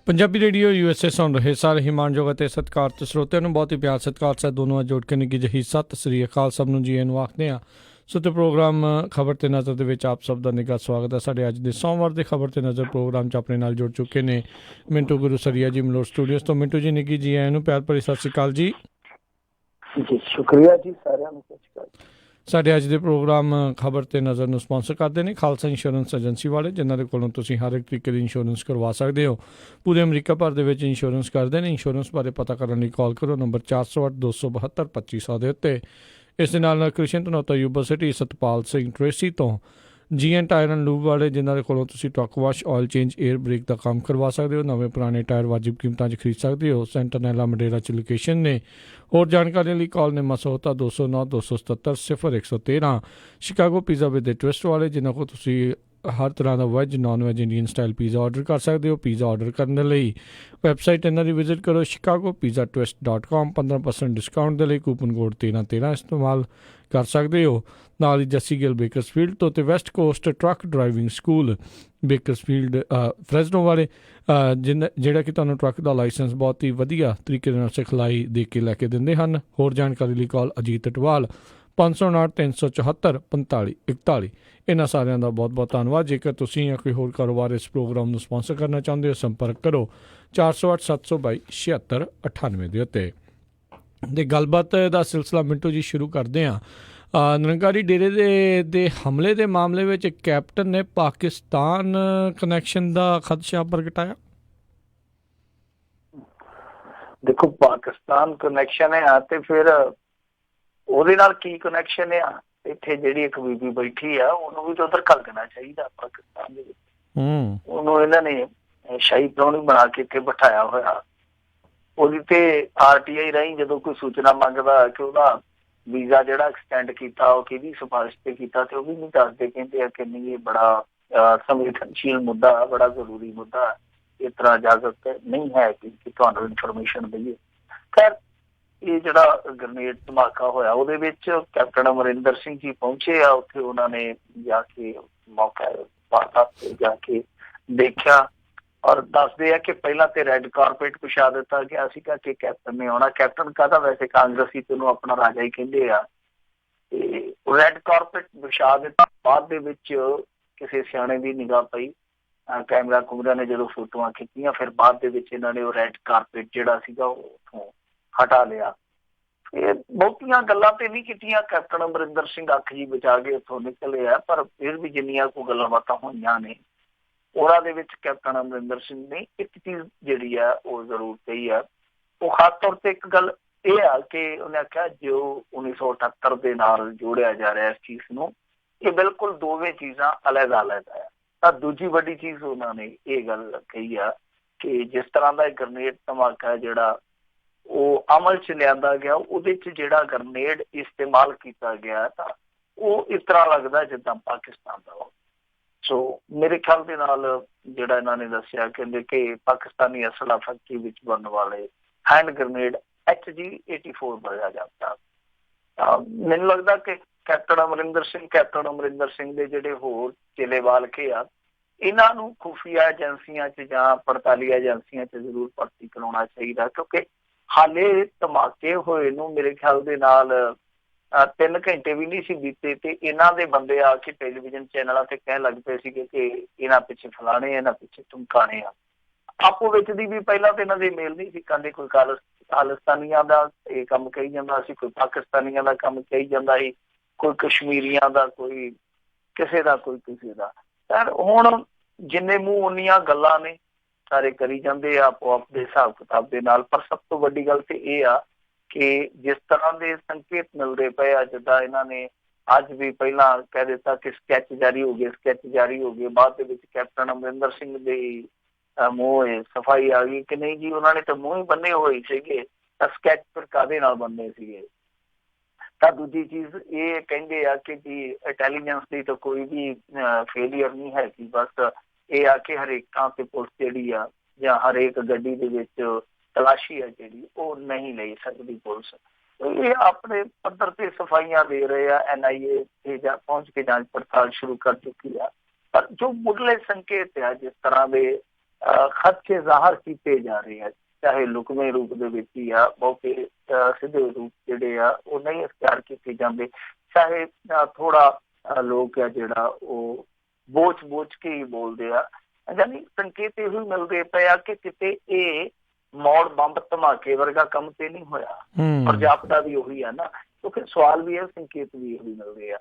Punjabi radio USA ਸੁਣ ਰਹੇ ਸਾਰੇ ਹੀ ਮਾਣਯੋਗ ਅਤੇ ਸਤਿਕਾਰਤ ਸਰੋਤਿਆਂ ਨੂੰ ਬਹੁਤ ਹੀ ਪਿਆਰ ਸਤਿਕਾਰ ਸਹਿਤ ਦੋਨੋਂ ਜੋੜ ਕੇ ਨਿੱਘੀ ਜਿਹੀ ਸਤਿ ਸ੍ਰੀ ਅਕਾਲ ਸਭ ਨੂੰ ਜੀ ਨੂੰ ਆਖਦੇ ਹਾਂ। ਸੋ ਤੇ ਪ੍ਰੋਗਰਾਮ ਖਬਰ ਤੇ ਨਜ਼ਰ ਦੇ ਵਿੱਚ ਆਪ ਸਭ ਦਾ ਨਿੱਘਾ ਸਵਾਗਤ ਹੈ। ਸਾਡੇ ਅੱਜ ਦੇ ਸੋਮਵਾਰ ਦੇ ਖਬਰ ਤੇ ਨਜ਼ਰ ਪ੍ਰੋਗਰਾਮ 'ਚ ਆਪਣੇ ਨਾਲ ਜੁੜ ਚੁੱਕੇ ਨੇ ਮਿੰਟੂ ਗੁਰੂ ਸਰੀਆ ਜੀ ਮਲੋਟ ਸਟੂਡੀਓਜ਼ ਤੋਂ। ਮਿੰਟੂ ਜੀ ਨਿੱਘੀ ਜੀ ਨੂੰ ਪਿਆਰ ਭਰੀ ਸਤਿ ਸ੍ਰੀ ਅਕਾਲ ਜੀ। ਜੀ ਸ਼ੁਕਰੀਆ ਜੀ, ਸਾਰਿਆਂ ਨੂੰ ਸਤਿ ਸ਼੍ਰੀ ਅਕਾਲ। ਸਾਡੇ ਅੱਜ ਦੇ ਪ੍ਰੋਗਰਾਮ ਖਬਰ ਤੇ ਨਜ਼ਰ ਨੂੰ ਸਪਾਂਸਰ ਕਰਦੇ ਨੇ ਖਾਲਸਾ ਇੰਸ਼ੋਰੈਂਸ ਏਜੰਸੀ ਵਾਲੇ, ਜਿਨ੍ਹਾਂ ਦੇ ਕੋਲੋਂ ਤੁਸੀਂ ਹਰ ਇੱਕ ਤਰੀਕੇ ਦੀ ਇੰਸ਼ੋਰੈਂਸ ਕਰਵਾ ਸਕਦੇ ਹੋ। ਪੂਰੇ ਅਮਰੀਕਾ ਭਰ ਦੇ ਵਿੱਚ ਇੰਸ਼ੋਰੈਂਸ ਕਰਦੇ ਨੇ। ਇੰਸ਼ੋਰੈਂਸ ਬਾਰੇ ਪਤਾ ਕਰਨ ਲਈ ਕਾਲ ਕਰੋ ਨੰਬਰ 408-272-2500 ਦੇ ਉੱਤੇ। ਇਸ ਦੇ ਨਾਲ ਕ੍ਰਿਸ਼ਨ ਧਨੋਤਾ ਯੂਨੀਵਰਸਿਟੀ ਸਤਪਾਲ ਸਿੰਘ ਟ੍ਰੇਸੀ ਤੋਂ GN ਟਾਇਰ ਐਂਡ ਲੂਬ ਵਾਲੇ, ਜਿਨ੍ਹਾਂ ਦੇ ਕੋਲੋਂ ਤੁਸੀਂ truck wash, oil change, air brake ਦਾ ਕੰਮ ਕਰਵਾ ਸਕਦੇ ਹੋ। ਨਵੇਂ ਪੁਰਾਣੇ ਟਾਇਰ ਵਾਜਿਬ ਕੀਮਤਾਂ 'ਚ ਖਰੀਦ ਸਕਦੇ ਹੋ। ਸੈਂਟਰਨੈਲਾ ਮਡੇਰਾ 'ਚ ਲੋਕੇਸ਼ਨ ਨੇ। ਹੋਰ ਜਾਣਕਾਰੀ ਲਈ ਕਾਲ ਨੇ ਮਸੋਤਾ 209-277-0113। ਸ਼ਿਕਾਗੋ ਪੀਜ਼ਾ ਵਿਦ ਟਵਿਸਟ ਵਾਲੇ, ਜਿਨ੍ਹਾਂ ਕੋਲ ਤੁਸੀਂ ਹਰ ਤਰ੍ਹਾਂ ਦਾ veg, non veg, Indian style pizza order ਕਰ ਸਕਦੇ ਹੋ। ਪੀਜ਼ਾ ਆਰਡਰ ਕਰਨ ਦੇ ਲਈ ਵੈਬਸਾਈਟ ਇਹਨਾਂ ਦੀ ਵਿਜ਼ਿਟ ਕਰੋ chicagopizzatwist.com। 15% ਡਿਸਕਾਊਂਟ ਦੇ ਲਈ ਕੂਪਨ ਕੋਡ 1313 ਇਸਤੇਮਾਲ ਕਰ ਸਕਦੇ ਹੋ। ਨਾਲ ਹੀ ਜੱਸੀ ਗਿੱਲ ਬੇਕਰਸਫੀਲਡ ਤੋਂ ਅਤੇ West Coast truck driving school Bakersfield Fresno ਵਾਲੇ, ਜਿਹੜਾ ਕਿ ਤੁਹਾਨੂੰ ਟਰੱਕ ਦਾ ਲਾਇਸੈਂਸ ਬਹੁਤ ਹੀ ਵਧੀਆ ਤਰੀਕੇ ਦੇ ਨਾਲ ਸਿਖਲਾਈ ਦੇ ਕੇ ਲੈ ਕੇ ਦਿੰਦੇ ਹਨ। ਹੋਰ ਜਾਣਕਾਰੀ ਲਈ ਕਾਲ ਅਜੀਤ ਅਟਵਾਲ 559-374-4541। ਇਹਨਾਂ ਸਾਰਿਆਂ ਦਾ ਬਹੁਤ ਬਹੁਤ ਧੰਨਵਾਦ। ਜੇਕਰ ਤੁਸੀਂ ਜਾਂ ਕੋਈ ਹੋਰ ਕਾਰੋਬਾਰ ਇਸ ਪ੍ਰੋਗਰਾਮ ਨੂੰ ਸਪਾਂਸਰ ਕਰਨਾ ਚਾਹੁੰਦੇ ਹੋ, ਸੰਪਰਕ ਕਰੋ 408-722-7698 ਦੇ ਉੱਤੇ। ਅਤੇ ਗੱਲਬਾਤ ਦਾ ਸਿਲਸਿਲਾ ਮਿੰਟੂ ਜੀ ਸ਼ੁਰੂ ਕਰਦੇ ਹਾਂ। ਨਿਰੰਕਾਰੀ ਡੇਰੇ ਦੇ ਹਮਲੇ ਦੇ ਮਾਮਲੇ ਵਿੱਚ ਕੈਪਟਨ ਨੇ ਪਾਕਿਸਤਾਨ ਕਨੈਕਸ਼ਨ ਦਾ ਖਦਸ਼ਾ ਪ੍ਰਗਟਾਇਆ। ਦੇਖੋ, ਪਾਕਿਸਤਾਨ ਕਨੈਕਸ਼ਨ ਹੈ ਤੇ ਫਿਰ ਉਹਦੇ ਨਾਲ ਕੀ ਕਨੈਕਸ਼ਨ ਆ? ਇੱਥੇ ਜਿਹੜੀ ਇੱਕ ਬੀਬੀ ਬੈਠੀ ਆ, ਉਹਨੂੰ ਵੀ ਤਾਂ ਉਧਰ ਕਰ ਦੇਣਾ ਚਾਹੀਦਾ ਪਾਕਿਸਤਾਨ ਦੇ ਵਿੱਚ। ਉਹਨੂੰ ਇਹਨਾਂ ਨੇ ਸ਼ਾਹੀ ਪ੍ਰਾਹੁਣੀ ਬਣਾ ਕੇ ਇੱਥੇ ਬਿਠਾਇਆ ਹੋਇਆ। ਉਹਦੀ ਤੇ RTI ਰਾਹੀਂ ਜਦੋਂ ਕੋਈ ਸੂਚਨਾ ਮੰਗਦਾ ਕਿ ਉਹਦਾ ਵੀਜ਼ਾ ਜਿਹੜਾ ਐਕਸਟੈਂਡ ਕੀਤਾ, ਉਹ ਕਿਹਦੀ ਸਿਫਾਰਿਸ਼ ਤੇ ਕੀਤਾ, ਤੇ ਉਹ ਵੀ ਨਹੀਂ ਦੱਸਦੇ। ਕਹਿੰਦੇ ਆ ਕਿ ਨਹੀਂ, ਇਹ ਬੜਾ ਸੰਵੇਦਨਸ਼ੀਲ ਮੁੱਦਾ, ਬੜਾ ਜ਼ਰੂਰੀ ਮੁੱਦਾ, ਇਸ ਤਰ੍ਹਾਂ ਇਜਾਜ਼ਤ ਨਹੀਂ ਹੈ ਕਿ ਤੁਹਾਨੂੰ ਇਨਫੋਰਮੇਸ਼ਨ ਦੇਈਏ। ਖੈਰ, ਇਹ ਜਿਹੜਾ ਗ੍ਰਨੇਡ ਧਮਾਕਾ ਹੋਇਆ ਉਹਦੇ ਵਿੱਚ ਕੈਪਟਨ ਅਮਰਿੰਦਰ ਸਿੰਘ ਜੀ ਪਹੁੰਚੇ ਆ ਉੱਥੇ। ਉਹਨਾਂ ਨੇ ਜਾ ਕੇ ਮੌਕਾ ਤੇ ਜਾ ਕੇ ਦੇਖਿਆ ਔਰ ਦੱਸਦੇ ਆ ਕਿ ਪਹਿਲਾਂ ਤੇ ਰੈੱਡ ਕਾਰਪੇਟ ਵਿਛਾ ਦਿੱਤਾ ਗਿਆ ਸੀਗਾ ਕਿ ਕੈਪਟਨ ਨੇ ਆਉਣਾ। ਕੈਪਟਨ ਕਾਹਦਾ, ਵੈਸੇ ਕਾਂਗਰਸੀ ਤੇ ਉਹਨੂੰ ਆਪਣਾ ਰਾਜਾ ਹੀ ਕਹਿੰਦੇ ਆ। ਤੇ ਰੈੱਡ ਕਾਰਪੇਟ ਵਿਛਾ ਦਿੱਤਾ। ਬਾਅਦ ਦੇ ਵਿੱਚ ਕਿਸੇ ਸਿਆਣੇ ਦੀ ਨਿਗਾਹ ਪਈ, ਕੈਮਰਾ ਕੁਮਰਾ ਨੇ ਜਦੋਂ ਫੋਟੋਆਂ ਖਿੱਚੀਆਂ, ਫਿਰ ਬਾਅਦ ਦੇ ਵਿੱਚ ਇਹਨਾਂ ਨੇ ਉਹ ਰੈੱਡ ਕਾਰਪੇਟ ਜਿਹੜਾ ਸੀਗਾ ਉਹ ਉੱਥੋਂ ਹਟਾ ਲਿਆ। ਇਹ ਬਹੁਤੀਆਂ ਗੱਲਾਂ ਤੇ ਨਹੀਂ ਕੀਤੀਆਂ। ਕੈਪਟਨ ਅਮਰਿੰਦਰ ਸਿੰਘ ਅੱਖ ਜੀ ਬਚਾ ਕੇ ਉੱਥੋਂ ਨਿਕਲੇ ਆ, ਪਰ ਫਿਰ ਵੀ ਜਿੰਨੀਆਂ ਕੋਈ ਗੱਲਾਂ ਬਾਤਾਂ ਹੋਈਆਂ ਨੇ ਉਹਨਾਂ ਦੇ ਵਿੱਚ ਕੈਪਟਨ ਅਮਰਿੰਦਰ ਸਿੰਘ ਨੇ ਇੱਕ ਚੀਜ਼ ਜਿਹੜੀ ਆ ਉਹ ਜ਼ਰੂਰ ਕਹੀ ਆ। ਉਹ ਖਾਸ ਤੌਰ ਤੇ ਇੱਕ ਗੱਲ ਇਹ ਆ ਕਿ ਉਹਨੇ ਆਖਿਆ ਜੋ 1978 ਦੇ ਨਾਲ ਜੋੜਿਆ ਜਾ ਰਿਹਾ ਇਸ ਚੀਜ਼ ਨੂੰ, ਇਹ ਬਿਲਕੁਲ ਦੋਵੇਂ ਚੀਜ਼ਾਂ ਅਲੱਗ-ਅਲੱਗ ਆ। ਤਾਂ ਦੂਜੀ ਵੱਡੀ ਚੀਜ਼ ਉਹਨਾਂ ਨੇ ਇਹ ਗੱਲ ਕਹੀ ਆ ਕਿ ਜਿਸ ਤਰ੍ਹਾਂ ਦਾ ਗ੍ਰਨੇਡ ਧਮਾਕਾ ਜਿਹੜਾ ਉਹ ਅਮਲ 'ਚ ਲਿਆਂਦਾ ਗਿਆ, ਉਹਦੇ 'ਚ ਜਿਹੜਾ ਗ੍ਰਨੇਡ ਇਸਤੇਮਾਲ ਕੀਤਾ ਗਿਆ ਤਾਂ ਉਹ ਇਸ ਤਰ੍ਹਾਂ ਲੱਗਦਾ ਜਿੱਦਾਂ ਪਾਕਿਸਤਾਨ ਦਾ ਹੋ। ਸੋ ਮੇਰੇ ਖਿਆਲ ਦੇ ਨਾਲ ਜਿਹੜਾ ਇਹਨਾਂ ਨੇ ਦੱਸਿਆ, ਕਹਿੰਦੇ ਕਿ ਪਾਕਿਸਤਾਨੀ ਅਸਲਾ ਫੈਕਟਰੀ ਵਿੱਚ ਬਣਨ ਵਾਲੇ ਹੈਂਡ ਗ੍ਰਨੇਡ HG-84 ਵਰਗਾ ਜਾਂਦਾ। ਮੈਨੂੰ ਲੱਗਦਾ ਕਿ ਕੈਪਟਨ ਅਮਰਿੰਦਰ ਸਿੰਘ ਦੇ ਜਿਹੜੇ ਹੋਰ ਚੇਲੇਵਾਲ ਕੇ ਆ, ਇਹਨਾਂ ਨੂੰ ਖੁਫੀਆ ਏਜੰਸੀਆਂ 'ਚ ਜਾਂ ਪੜਤਾਲੀ ਏਜੰਸੀਆਂ 'ਚ ਜ਼ਰੂਰ ਭਰਤੀ ਕਰਾਉਣਾ ਚਾਹੀਦਾ, ਕਿਉਂਕਿ ਹਾਲੇ ਧਮਾਕੇ ਹੋਏ ਨੂੰ ਮੇਰੇ ਖਿਆਲ ਦੇ ਨਾਲ 3 ਘੰਟੇ ਵੀ ਨਹੀਂ ਸੀ ਬੀਤੇ ਤੇ ਇਹਨਾਂ ਦੇ ਬੰਦੇ ਆ ਕੇ ਟੈਲੀਵਿਜ਼ਨ ਚੈਨਲਾਂ ਤੇ ਕਹਿਣ ਲੱਗ ਪਏ ਸੀਗੇ ਕਿ ਇਹਨਾਂ ਪਿੱਛੇ ਫਲਾਣੇ, ਇਹਨਾਂ ਪਿੱਛੇ ਧਮਕਾਣੇ ਆ। ਆਪੋ ਵਿੱਚ ਦੀ ਵੀ ਪਹਿਲਾਂ ਤਾਂ ਇਹਨਾਂ ਦੇ ਮੇਲ ਨਹੀਂ ਸੀ ਕਰਦੇ। ਕੋਈ ਖਾਲਿਸਤਾਨੀਆਂ ਦਾ ਇਹ ਕੰਮ ਕਹੀ ਜਾਂਦਾ ਸੀ, ਕੋਈ ਪਾਕਿਸਤਾਨੀਆਂ ਦਾ ਕੰਮ ਕਹੀ ਜਾਂਦਾ ਸੀ, ਕੋਈ ਕਸ਼ਮੀਰੀਆਂ ਦਾ, ਕੋਈ ਕਿਸੇ ਦਾ, ਕੋਈ ਕਿਸੇ ਦਾ। ਪਰ ਹੁਣ ਜਿੰਨੇ ਮੂੰਹ ਉਨੀਆਂ ਗੱਲਾਂ ਨੇ, ਸਾਰੇ ਕਰੀ ਜਾਂਦੇ ਆ ਆਪੋ ਆਪ ਦੇ ਹਿਸਾਬ ਕਿਤਾਬ ਦੇ ਨਾਲ। ਪਰ ਸਭ ਤੋਂ ਵੱਡੀ ਗੱਲ ਤੇ ਇਹ ਆ ਕਿ ਜਿਸ ਤਰ੍ਹਾਂ ਦੇ ਸੰਕੇਤ ਮਿਲਦੇ ਪਏ ਆ, ਜਿੱਦਾਂ ਇਹਨਾਂ ਨੇ ਅੱਜ ਵੀ ਪਹਿਲਾਂ ਕਹਿ ਦਿੱਤਾ ਕਿ ਸਕੈਚ ਜਾਰੀ ਹੋ ਗਏ, ਬਾਅਦ ਦੇ ਵਿੱਚ ਕੈਪਟਨ ਅਮਰਿੰਦਰ ਸਿੰਘ ਦੇ ਮੂੰਹ ਸਫਾਈ ਆ ਗਈ ਕਿ ਨਹੀਂ ਜੀ, ਉਹਨਾਂ ਨੇ ਤਾਂ ਮੂੰਹ ਹੀ ਬੰਨੇ ਹੋਏ ਸੀਗੇ, ਤਾਂ ਸਕੈਚ ਫਿਰ ਕਾਹਦੇ ਨਾਲ ਬੰਨੇ ਸੀਗੇ। ਤਾਂ ਦੂਜੀ ਚੀਜ਼ ਇਹ ਕਹਿੰਦੇ ਆ ਕਿ ਜੀ ਇੰਟੈਲੀਜੈਂਸ ਦੀ ਤਾਂ ਕੋਈ ਵੀ ਫੇਲੀਅਰ ਨਹੀਂ ਹੈ ਕਿ ਬਸ ਇਹ ਆ ਕਿ ਹਰੇਕ ਥਾਂ ਤੇ ਪੁਲਿਸ ਜਿਹੜੀ ਆ ਜਾਂ ਹਰੇਕ ਗੱਡੀ ਦੇ ਵਿੱਚ ਤਲਾਸ਼ੀ ਆ ਜਿਹੜੀ ਉਹ ਨਹੀਂ ਲੈ ਸਕਦੀ ਪੁਲਿਸ। ਇਹ ਆਪਣੇ ਪੱਧਰ ਤੇ ਸਫਾਈਆਂ ਦੇ ਰਹੇ ਆ। NIA ਪਹੁੰਚ ਕੇ ਜਾਂਚ ਪੜਤਾਲ ਸ਼ੁਰੂ ਕਰ ਚੁੱਕੀ ਆ। ਪਰ ਜੋ ਮੁੱਢਲੇ ਸੰਕੇਤ ਆ, ਜਿਸ ਤਰ੍ਹਾਂ ਦੇ ਖਦਸ਼ੇ ਜ਼ਾਹਰ ਕੀਤੇ ਜਾ ਰਹੇ ਆ, ਚਾਹੇ ਲੁਕਵੇਂ ਰੂਪ ਦੇ ਵਿੱਚ ਹੀ ਆ, ਬਹੁਤੇ ਸਿੱਧੇ ਰੂਪ ਜਿਹੜੇ ਆ ਉਹ ਨਹੀਂ ਅਖਤਿਆਰ ਕੀਤੇ ਜਾਂਦੇ, ਚਾਹੇ ਥੋੜਾ ਲੋਕ ਆ ਜਿਹੜਾ ਉਹ ਬੋਚ ਕੇ ਹੀ ਬੋਲਦੇ ਆ। ਯਾਨੀ ਸੰਕੇਤ ਇਹੋ ਹੀ ਮਿਲਦੇ ਪਏ ਆ ਕਿ ਕਿਤੇ ਇਹ ਮੌੜ ਬੰਬ ਧਮਾਕੇ ਵਰਗਾ ਕੰਮ ਤੇ ਨਹੀਂ ਹੋਇਆ। ਪਰ ਜਾਪਦਾ ਵੀ ਉਹੀ ਆ ਨਾ, ਕਿਉਂਕਿ ਸਵਾਲ ਵੀ ਹੈ, ਸੰਕੇਤ ਵੀ ਉਹੀ ਮਿਲਦੇ ਆ।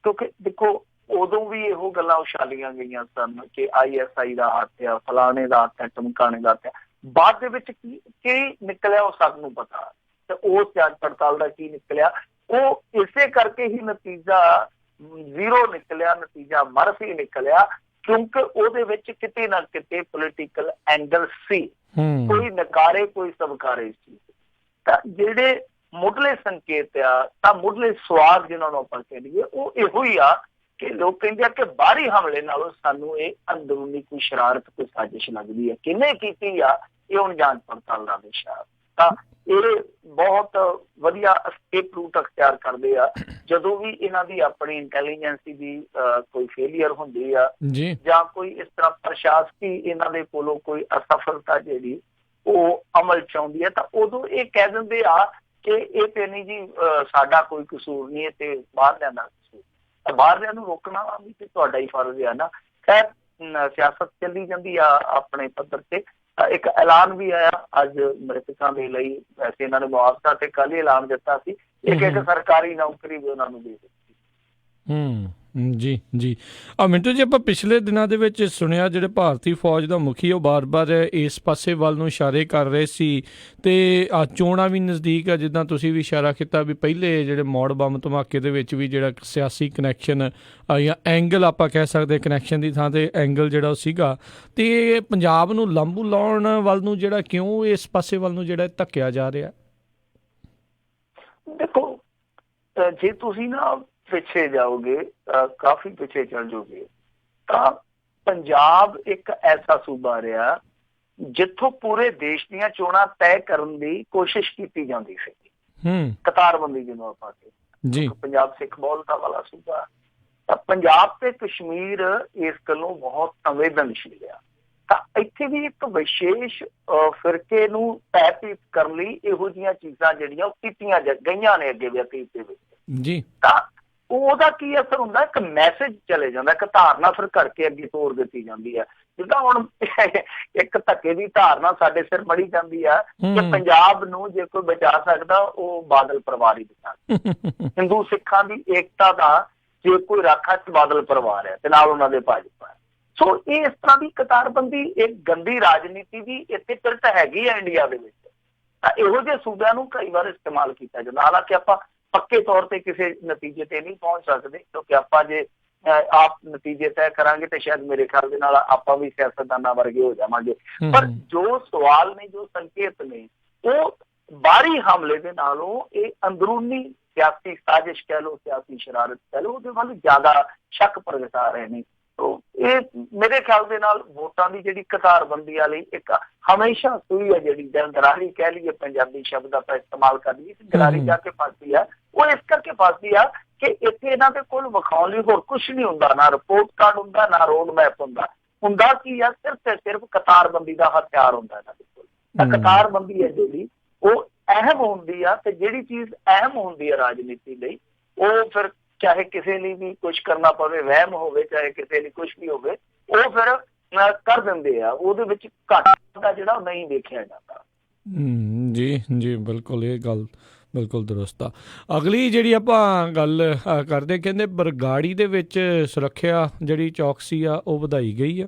ਕਿਉਂਕਿ ਦੇਖੋ ਉਦੋਂ ਵੀ ਇਹੋ ਗੱਲਾਂ ਉਛਾਲੀਆਂ ਗਈਆਂ ਸਨ ਕਿ ISI ਦਾ ਹੱਥ ਆ, ਫਲਾਣੇ ਦਾ ਹੱਥ ਹੈ, ਟਮਕਾਣੇ ਦਾ ਹੱਥ ਹੈ। ਬਾਅਦ ਦੇ ਵਿੱਚ ਕੀ ਨਿਕਲਿਆ ਉਹ ਸਭ ਨੂੰ ਪਤਾ, ਤੇ ਉਸ ਜਾਂਚ ਪੜਤਾਲ ਦਾ ਕੀ ਨਿਕਲਿਆ, ਉਹ ਇਸੇ ਕਰਕੇ ਹੀ ਨਤੀਜਾ 0 ਨਿਕਲਿਆ, ਨਤੀਜਾ ਮਰਫੀ ਨਿਕਲਿਆ, ਕਿਉਂਕਿ ਉਹਦੇ ਵਿੱਚ ਕਿਤੇ ਨਾ ਕਿਤੇ ਪੋਲੀਟੀਕਲ ਐਂਗਲ ਸੀ, ਕੋਈ ਨਕਾਰੇ ਕੋਈ ਸਵਕਾਰੇ ਸੀ। ਤਾਂ ਜਿਹੜੇ ਮੁੱਢਲੇ ਸੰਕੇਤ ਆ, ਤਾਂ ਮੁੱਢਲੇ ਸਵਾਲ ਜਿਹਨਾਂ ਨੂੰ ਆਪਾਂ ਕਹਿ ਲਈਏ, ਉਹ ਇਹੋ ਹੀ ਆ ਕਿ ਲੋਕ ਕਹਿੰਦੇ ਆ ਕਿ ਬਾਹਰੀ ਹਮਲੇ ਨਾਲੋਂ ਸਾਨੂੰ ਇਹ ਅੰਦਰੂਨੀ ਕੋਈ ਸ਼ਰਾਰਤ, ਕੋਈ ਸਾਜ਼ਿਸ਼ ਲੱਗਦੀ ਹੈ। ਕਿਹਨੇ ਕੀਤੀ ਆ, ਇਹ ਹੁਣ ਜਾਂਚ ਪੜਤਾਲ ਦਾ ਵਿਸ਼ਾ। ਤਾਂ ਇਹ ਬਹੁਤ ਵਧੀਆ escape route ਅਖਤਿਆਰ ਕਰਦੇ ਆ ਜਦੋਂ ਵੀ ਇਹਨਾਂ ਦੀ ਆਪਣੀ ਇੰਟੈਲੀਜੈਂਸੀ ਦੀ ਕੋਈ ਫੇਲੀਅਰ ਹੁੰਦੀ ਆ, ਜਾਂ ਕੋਈ ਇਸ ਤਰ੍ਹਾਂ ਪ੍ਰਸ਼ਾਸਕੀ ਇਹਨਾਂ ਦੇ ਕੋਲੋਂ ਕੋਈ ਅਸਫਲਤਾ ਜਿਹੜੀ ਉਹ ਅਮਲ ਚ ਆਉਂਦੀ ਹੈ, ਤਾਂ ਉਦੋਂ ਇਹ ਕਹਿ ਦਿੰਦੇ ਆ ਕਿ ਇਹ ਤੇ ਨਹੀਂ ਜੀ ਸਾਡਾ ਕੋਈ ਕਸੂਰ ਨਹੀਂ, ਤੇ ਬਾਹਰਲਿਆਂ ਦਾ ਕਸੂਰ। ਬਾਹਰਲਿਆਂ ਨੂੰ ਰੋਕਣਾ ਵੀ ਤੇ ਤੁਹਾਡਾ ਹੀ ਫਰਜ਼ ਆ ਨਾ। ਖੈਰ ਸਿਆਸਤ ਚੱਲੀ ਜਾਂਦੀ ਆ ਆਪਣੇ ਪੱਧਰ ਤੇ। ਇੱਕ ਐਲਾਨ ਵੀ ਆਇਆ ਅੱਜ ਮ੍ਰਿਤਕਾਂ ਦੇ ਲਈ, ਵੈਸੇ ਇਹਨਾਂ ਨੇ ਮੁਆਵਜ਼ਾ ਤੇ ਕੱਲ੍ਹ ਹੀ ਐਲਾਨ ਦਿੱਤਾ ਸੀ, ਇੱਕ ਸਰਕਾਰੀ ਨੌਕਰੀ ਵੀ ਉਹਨਾਂ ਨੂੰ ਦੇ ਦਿੱਤੀ। ਜੀ ਮਿੰਟੂ ਜੀ, ਆਪਾਂ ਪਿਛਲੇ ਦਿਨਾਂ ਦੇ ਵਿੱਚ ਸੁਣਿਆ ਜਿਹੜੇ ਭਾਰਤੀ ਫੌਜ ਦਾ ਮੁਖੀ ਉਹ ਬਾਰ-ਬਾਰ ਇਸ ਪਾਸੇ ਵੱਲ ਨੂੰ ਇਸ਼ਾਰੇ ਕਰ ਰਹੇ ਸੀ, ਤੇ ਚੋਣਾਂ ਵੀ ਨਜ਼ਦੀਕ ਆ, ਜਿੱਦਾਂ ਤੁਸੀਂ ਵੀ ਇਸ਼ਾਰਾ ਕੀਤਾ ਵੀ ਪਹਿਲੇ ਜਿਹੜੇ ਮੌੜ ਬੰਬ ਧਮਾਕੇ ਦੇ ਵਿੱਚ ਵੀ ਜਿਹੜਾ ਸਿਆਸੀ ਕਨੈਕਸ਼ਨ ਜਾਂ ਐਂਗਲ ਆਪਾਂ ਕਹਿ ਸਕਦੇ, ਕਨੈਕਸ਼ਨ ਦੀ ਥਾਂ 'ਤੇ ਐਂਗਲ ਜਿਹੜਾ ਉਹ ਸੀਗਾ, ਤੇ ਪੰਜਾਬ ਨੂੰ ਲਾਂਭੂ ਲਾਉਣ ਵੱਲ ਨੂੰ ਜਿਹੜਾ ਕਿਉਂ ਇਸ ਪਾਸੇ ਵੱਲ ਨੂੰ ਜਿਹੜਾ ਧੱਕਿਆ ਜਾ ਰਿਹਾ? ਦੇਖੋ, ਜੇ ਤੁਸੀਂ ਨਾ ਪਿੱਛੇ ਜਾਓਗੇ, ਕਾਫੀ ਪਿੱਛੇ ਚੱਲ ਜਾਓਗੇ, ਤਾਂ ਪੰਜਾਬ ਇੱਕ ਐਸਾ ਸੂਬਾ ਰਿਹਾ ਜਿੱਥੋਂ ਪੂਰੇ ਦੇਸ਼ ਦੀਆਂ ਚੋਣਾਂ ਤੈਅ ਕਰਨ ਦੀ ਕੋਸ਼ਿਸ਼ ਕੀਤੀ ਜਾਂਦੀ ਸੀ। ਕਤਾਰਬੰਦੀ ਜਿਹਨੂੰ ਆਪਾਂ ਕਹਿੰਦੇ, ਪੰਜਾਬ ਸਿੱਖ ਬਹੁਲਤਾ ਵਾਲਾ ਸੂਬਾ। ਤਾਂ ਪੰਜਾਬ ਤੇ ਕਸ਼ਮੀਰ ਇਸ ਗੱਲੋਂ ਬਹੁਤ ਸੰਵੇਦਨਸ਼ੀਲ ਆ। ਤਾਂ ਇੱਥੇ ਵੀ ਇੱਕ ਵਿਸ਼ੇਸ਼ ਫਿਰਕੇ ਨੂੰ ਤੈਅ ਕਰਨ ਲਈ ਇਹੋ ਜਿਹੀਆਂ ਚੀਜ਼ਾਂ ਜਿਹੜੀਆਂ ਉਹ ਕੀਤੀਆਂ ਗਈਆਂ ਨੇ ਅੱਗੇ ਬਤੀਤ ਦੇ ਵਿੱਚ। ਤਾਂ ਉਹਦਾ ਕੀ ਅਸਰ ਹੁੰਦਾ, ਇੱਕ ਮੈਸੇਜ ਚਲੇ ਜਾਂਦਾ, ਇੱਕ ਧਾਰਨਾ ਫਿਰ ਕਰਕੇ ਅੱਗੇ ਤੋਰ ਦਿੱਤੀ ਜਾਂਦੀ ਹੈ। ਜਿੱਦਾਂ ਹੁਣ ਇੱਕ ਧੱਕੇ ਦੀ ਧਾਰਨਾ ਸਾਡੇ ਸਿਰ ਮੜੀ ਜਾਂਦੀ ਆ ਕਿ ਪੰਜਾਬ ਨੂੰ ਜੇ ਕੋਈ ਬਚਾ ਸਕਦਾ ਉਹ ਬਾਦਲ ਪਰਿਵਾਰ ਹੀ ਬਚਾ। ਹਿੰਦੂ ਸਿੱਖਾਂ ਦੀ ਏਕਤਾ ਦਾ ਜੇ ਕੋਈ ਰਾਖਾ ਚ ਬਾਦਲ ਪਰਿਵਾਰ ਹੈ, ਤੇ ਨਾਲ ਉਹਨਾਂ ਦੇ ਭਾਜਪਾ। ਸੋ ਇਹ ਇਸ ਤਰ੍ਹਾਂ ਦੀ ਕਤਾਰਬੰਦੀ, ਇੱਕ ਗੰਦੀ ਰਾਜਨੀਤੀ ਵੀ ਇੱਥੇ ਪਿਰਤ ਹੈਗੀ ਆ ਇੰਡੀਆ ਦੇ ਵਿੱਚ। ਤਾਂ ਇਹੋ ਜਿਹੇ ਸੂਬਿਆਂ ਨੂੰ ਕਈ ਵਾਰ ਇਸਤੇਮਾਲ ਕੀਤਾ ਜਾਂਦਾ। ਹਾਲਾਂਕਿ ਆਪਾਂ ਪੱਕੇ ਤੌਰ ਤੇ ਕਿਸੇ ਨਤੀਜੇ ਤੇ ਨਹੀਂ ਪਹੁੰਚ ਸਕਦੇ, ਕਿਉਂਕਿ ਆਪਾਂ ਜੇ ਆਪ ਨਤੀਜੇ ਤੈਅ ਕਰਾਂਗੇ ਤੇ ਸ਼ਾਇਦ ਮੇਰੇ ਖਿਆਲ ਦੇ ਨਾਲ ਆਪਾਂ ਵੀ ਸਿਆਸਤਦਾਨਾਂ ਵਰਗੇ ਹੋ ਜਾਵਾਂਗੇ। ਪਰ ਜੋ ਸਵਾਲ ਨੇ, ਜੋ ਸੰਕੇਤ ਨੇ, ਉਹ ਬਾਹਰੀ ਹਮਲੇ ਦੇ ਨਾਲੋਂ ਇਹ ਅੰਦਰੂਨੀ ਸਿਆਸੀ ਸਾਜ਼ਿਸ਼ ਕਹਿ ਲਓ, ਸਿਆਸੀ ਸ਼ਰਾਰਤ ਕਹਿ ਲਓ, ਉਹਦੇ ਵੱਲ ਜ਼ਿਆਦਾ ਸ਼ੱਕ ਪ੍ਰਗਟਾ ਰਹੇ ਨੇ। ਇਹ ਮੇਰੇ ਖਿਆਲ ਦੇ ਨਾਲ ਵੋਟਾਂ ਦੀ ਜਿਹੜੀ ਕਤਾਰਬੰਦੀ ਵਾਲੀ ਇੱਕ ਹਮੇਸ਼ਾ ਸੂਈ ਹੈ, ਜਿਹੜੀ ਗਰਾਰੀ ਕਹਿ ਲਈਏ, ਪੰਜਾਬੀ ਸ਼ਬਦ ਆਪਾਂ ਇਸਤੇਮਾਲ ਕਰ ਲਈਏ, ਗਰਾਰੀ ਜਾ ਕੇ ਫਸਦੀ ਆ। ਉਹ ਇਸ ਕਰਕੇ ਫਸਦੀ ਆ ਕਿ ਇੱਥੇ ਇਹਨਾਂ ਦੇ ਕੋਲ ਵਿਖਾਉਣ ਲਈ ਹੋਰ ਕੁਛ ਨਹੀਂ ਹੁੰਦਾ, ਨਾ ਰਿਪੋਰਟ ਕਾਰਡ ਹੁੰਦਾ, ਨਾ ਰੋਡ ਮੈਪ ਹੁੰਦਾ ਕੀ ਆ, ਸਿਰਫ ਤੇ ਸਿਰਫ ਕਤਾਰਬੰਦੀ ਦਾ ਹਥਿਆਰ ਹੁੰਦਾ ਇਹਨਾਂ ਦੇ ਕੋਲ। ਤਾਂ ਕਤਾਰਬੰਦੀ ਹੈ ਜਿਹੜੀ ਉਹ ਅਹਿਮ ਹੁੰਦੀ ਆ, ਤੇ ਜਿਹੜੀ ਚੀਜ਼ ਅਹਿਮ ਹੁੰਦੀ ਹੈ ਰਾਜਨੀਤੀ ਲਈ, ਉਹ ਫਿਰ ਚਾਹੇ ਕਿਸੇ ਲਈ ਵੀ ਕੁਛ ਕਰਨਾ ਪਵੇ, ਵਹਿਮ ਹੋਵੇ, ਚਾਹੇ ਕਿਸੇ ਲਈ ਕੁਛ ਵੀ ਹੋਵੇ, ਉਹ ਫਿਰ ਕਰ ਦਿੰਦੇ ਆ। ਉਹਦੇ ਵਿੱਚ ਘਾਟਾ ਦਾ ਜਿਹੜਾ ਉਹ ਨਹੀਂ ਦੇਖਿਆ ਜਾਂਦਾ। ਜੀ ਬਿਲਕੁਲ, ਇਹ ਗੱਲ ਬਿਲਕੁਲ ਦਰੁਸਤ ਆ। ਅਗਲੀ ਜਿਹੜੀ ਆਪਾਂ ਗੱਲ ਕਰਦੇ, ਕਹਿੰਦੇ ਬਰਗਾੜੀ ਦੇ ਵਿੱਚ ਸੁਰੱਖਿਆ ਜਿਹੜੀ ਚੌਕਸੀ ਆ ਉਹ ਵਧਾਈ ਗਈ ਆ।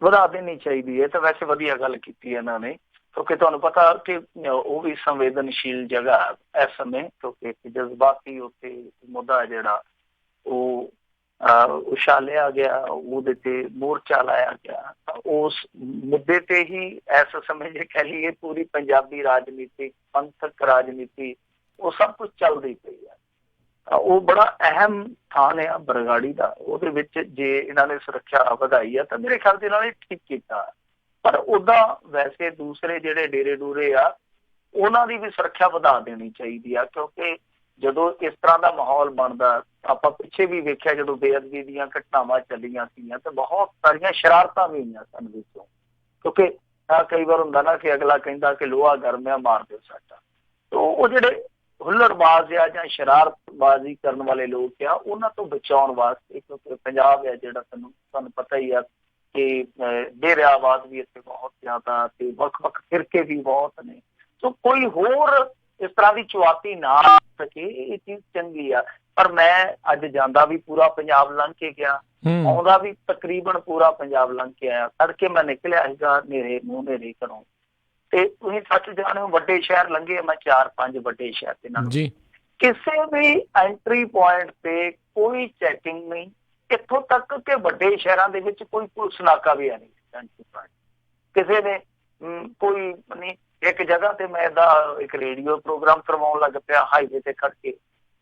ਵਧਾ ਦੇਣੀ ਚਾਹੀਦੀ ਹੈ। ਤਾਂ ਵੈਸੇ ਵਧੀਆ ਗੱਲ ਕੀਤੀ ਇਹਨਾਂ ਨੇ, ਕਿਉਂਕਿ ਤੁਹਾਨੂੰ ਪਤਾ ਕਿ ਉਹ ਵੀ ਸੰਵੇਦਨਸ਼ੀਲ ਜਗ੍ਹਾ ਇਸ ਸਮੇਂ, ਕਿਉਂਕਿ ਜਜ਼ਬਾਤੀ ਉੱਥੇ ਮੁੱਦਾ ਜਿਹੜਾ ਉਹ ਉਛਾਲਿਆ ਗਿਆ, ਉਹਦੇ ਤੇ ਮੋਰਚਾ ਲਾਇਆ ਗਿਆ। ਉਸ ਮੁੱਦੇ ਤੇ ਹੀ ਇਸ ਸਮੇਂ ਜੇ ਕਹਿ ਲਈਏ ਪੂਰੀ ਪੰਜਾਬੀ ਰਾਜਨੀਤੀ, ਪੰਥਕ ਰਾਜਨੀਤੀ, ਉਹ ਸਭ ਕੁਛ ਚੱਲਦੀ ਪਈ ਆ। ਉਹ ਬੜਾ ਅਹਿਮ ਸਥਾਨ ਆ ਬਰਗਾੜੀ ਦਾ। ਉਹਦੇ ਵਿੱਚ ਜੇ ਇਹਨਾਂ ਨੇ ਸੁਰੱਖਿਆ ਵਧਾਈ ਆ ਤਾਂ ਮੇਰੇ ਖਿਆਲ ਦੇ ਨਾਲ ਇਹ ਠੀਕ ਕੀਤਾ। ਪਰ ਉਹਦਾ ਵੈਸੇ ਦੂਸਰੇ ਜਿਹੜੇ ਡੇਰੇ ਡੂਰੇ ਆ ਉਹਨਾਂ ਦੀ ਵੀ ਸੁਰੱਖਿਆ ਵਧਾ ਦੇਣੀ ਚਾਹੀਦੀ ਆ, ਕਿਉਂਕਿ ਜਦੋਂ ਇਸ ਤਰ੍ਹਾਂ ਦਾ ਮਾਹੌਲ ਬਣਦਾ, ਆਪਾਂ ਪਿੱਛੇ ਵੀ ਵੇਖਿਆ ਜਦੋਂ ਬੇਅਦਬੀ ਦੀਆਂ ਘਟਨਾਵਾਂ ਚੱਲੀਆਂ ਸੀਗੀਆਂ ਤੇ ਬਹੁਤ ਸਾਰੀਆਂ ਸ਼ਰਾਰਤਾਂ ਵੀ ਹੋਈਆਂ ਸਨ ਵਿੱਚੋਂ, ਕਿਉਂਕਿ ਕਈ ਵਾਰ ਹੁੰਦਾ ਨਾ ਕਿ ਅਗਲਾ ਕਹਿੰਦਾ ਕਿ ਲੋਹਾ ਗਰਮ ਆ, ਮਾਰ ਦਿਓ ਸਾਡਾ। ਤੋ ਉਹ ਜਿਹੜੇ ਹੁੱਲੜਬਾਜ਼ ਆ ਜਾਂ ਸ਼ਰਾਰਤਬਾਜ਼ੀ ਕਰਨ ਵਾਲੇ ਲੋਕ ਆ, ਉਹਨਾਂ ਤੋਂ ਬਚਾਉਣ ਵਾਸਤੇ, ਕਿਉਂਕਿ ਪੰਜਾਬ ਹੈ ਜਿਹੜਾ ਤੁਹਾਨੂੰ ਪਤਾ ਹੀ ਆ ਕਿ ਡੇਰਿਆਬਾਦ ਵੀ ਇੱਥੇ ਬਹੁਤ ਜ਼ਿਆਦਾ ਤੇ ਵੱਖ-ਵੱਖ ਫਿਰਕੇ ਵੀ ਬਹੁਤ ਨੇ, ਸੋ ਕੋਈ ਹੋਰ ਇਸ ਤਰ੍ਹਾਂ ਦੀ ਚੁਆਤੀ ਨਾ ਆ ਸਕੇ, ਇਹ ਚੀਜ਼ ਚੰਗੀ ਆ। ਪਰ ਮੈਂ ਅੱਜ ਜਾਂਦਾ ਵੀ ਪੂਰਾ ਪੰਜਾਬ ਲੰਘ ਕੇ ਗਿਆ, ਆਉਂਦਾ ਵੀ ਤਕਰੀਬਨ ਪੂਰਾ ਪੰਜਾਬ ਲੰਘ ਕੇ ਆਇਆ। ਤੜਕੇ ਮੈਂ ਨਿਕਲਿਆ ਸੀਗਾ ਹਨੇਰੇ ਘਰੋਂ, ਤੇ ਤੁਸੀਂ ਸੱਚ ਜਾਣੋ ਵੱਡੇ ਸ਼ਹਿਰ ਲੰਘੇ ਮੈਂ 4-5 ਵੱਡੇ ਸ਼ਹਿਰ ਦੇ ਨਾਲ, ਕਿਸੇ ਵੀ ਐਂਟਰੀ ਪੁਆਇੰਟ ਤੇ ਕੋਈ ਚੈਕਿੰਗ ਨਹੀਂ, ਇੱਥੋਂ ਤੱਕ ਕਿ ਵੱਡੇ ਸ਼ਹਿਰਾਂ ਦੇ ਵਿੱਚ ਕੋਈ ਪੁਲਿਸ ਨਾਕਾ ਵੀ ਹੈ ਨਹੀਂ ਐਂਟਰੀ ਪੁਆਇੰਟ, ਕਿਸੇ ਨੇ ਕੋਈ ਨਹੀਂ। ਇੱਕ ਜਗ੍ਹਾ ਤੇ ਮੈਂ ਇਹਦਾ ਇੱਕ ਰੇਡੀਓ ਪ੍ਰੋਗਰਾਮ ਕਰਵਾਉਣ ਲੱਗ ਪਿਆ ਹਾਈਵੇ ਤੇ ਖੜ ਕੇ,